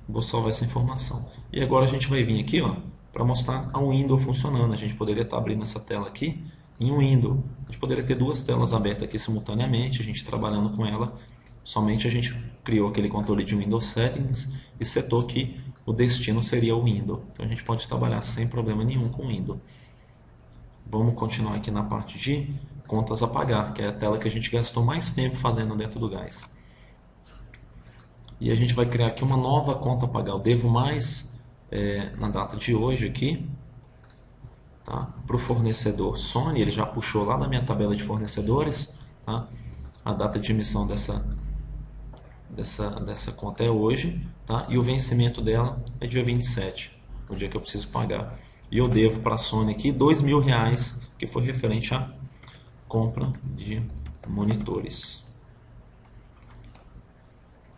Vou salvar essa informação. E agora a gente vai vir aqui, ó, para mostrar a window funcionando. A gente poderia estar abrindo essa tela aqui em um window. A gente poderia ter duas telas abertas aqui simultaneamente, a gente trabalhando com ela. Somente a gente criou aquele controle de Windows Settings e setou que o destino seria o window. Então a gente pode trabalhar sem problema nenhum com o window. Vamos continuar aqui na parte de contas a pagar, que é a tela que a gente gastou mais tempo fazendo dentro do Gás. E a gente vai criar aqui uma nova conta a pagar. Eu devo mais na data de hoje aqui, tá? Para o fornecedor Sony, ele já puxou lá na minha tabela de fornecedores, tá? A data de emissão dessa conta é hoje, tá? E o vencimento dela é dia 27, o dia que eu preciso pagar. E eu devo para a Sony aqui R$2.000, que foi referente à compra de monitores.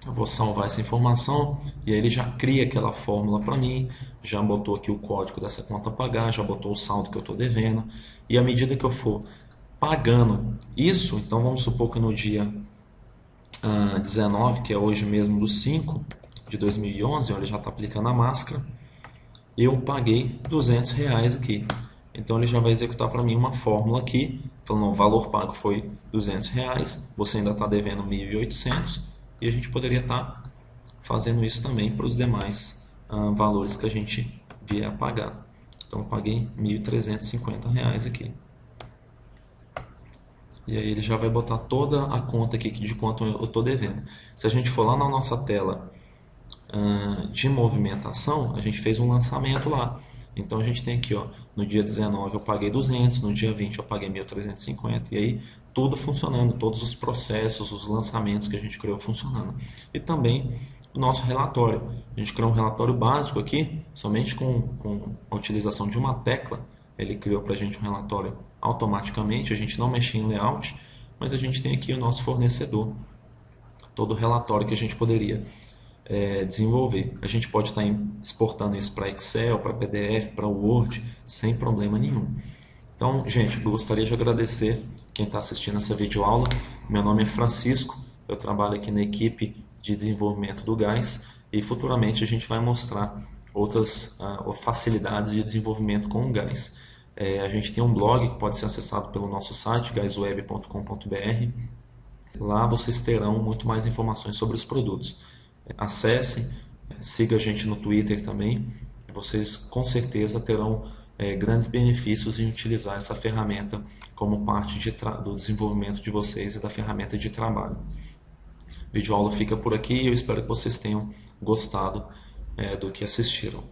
Eu vou salvar essa informação e aí ele já cria aquela fórmula para mim, já botou aqui o código dessa conta a pagar, já botou o saldo que eu estou devendo. E à medida que eu for pagando isso, então vamos supor que no dia 19, que é hoje mesmo do 5 de 2011, olha, ele já está aplicando a máscara, eu paguei R$200 aqui. Então ele já vai executar para mim uma fórmula aqui, falando, o valor pago foi R$200, você ainda está devendo 1.800, e a gente poderia estar fazendo isso também para os demais valores que a gente vier a pagar. Então eu paguei R$1.350 aqui. E aí ele já vai botar toda a conta aqui de quanto eu estou devendo. Se a gente for lá na nossa tela de movimentação, a gente fez um lançamento lá. Então a gente tem aqui, ó, no dia 19 eu paguei 200, no dia 20 eu paguei 1.350, e aí tudo funcionando, todos os processos, os lançamentos que a gente criou funcionando. E também o nosso relatório. A gente criou um relatório básico aqui, somente com a utilização de uma tecla, ele criou para a gente um relatório automaticamente, a gente não mexia em layout, mas a gente tem aqui o nosso fornecedor todo o relatório que a gente poderia desenvolver. A gente pode estar exportando isso para Excel, para PDF, para Word, sem problema nenhum. Então, gente, eu gostaria de agradecer quem está assistindo essa videoaula. Meu nome é Francisco, eu trabalho aqui na equipe de desenvolvimento do Gás e futuramente a gente vai mostrar outras facilidades de desenvolvimento com o Gás. A gente tem um blog que pode ser acessado pelo nosso site, gasweb.com.br. Lá vocês terão muito mais informações sobre os produtos. Acessem, siga a gente no Twitter também. Vocês com certeza terão grandes benefícios em utilizar essa ferramenta como parte do desenvolvimento de vocês e da ferramenta de trabalho. A videoaula fica por aqui e eu espero que vocês tenham gostado do que assistiram.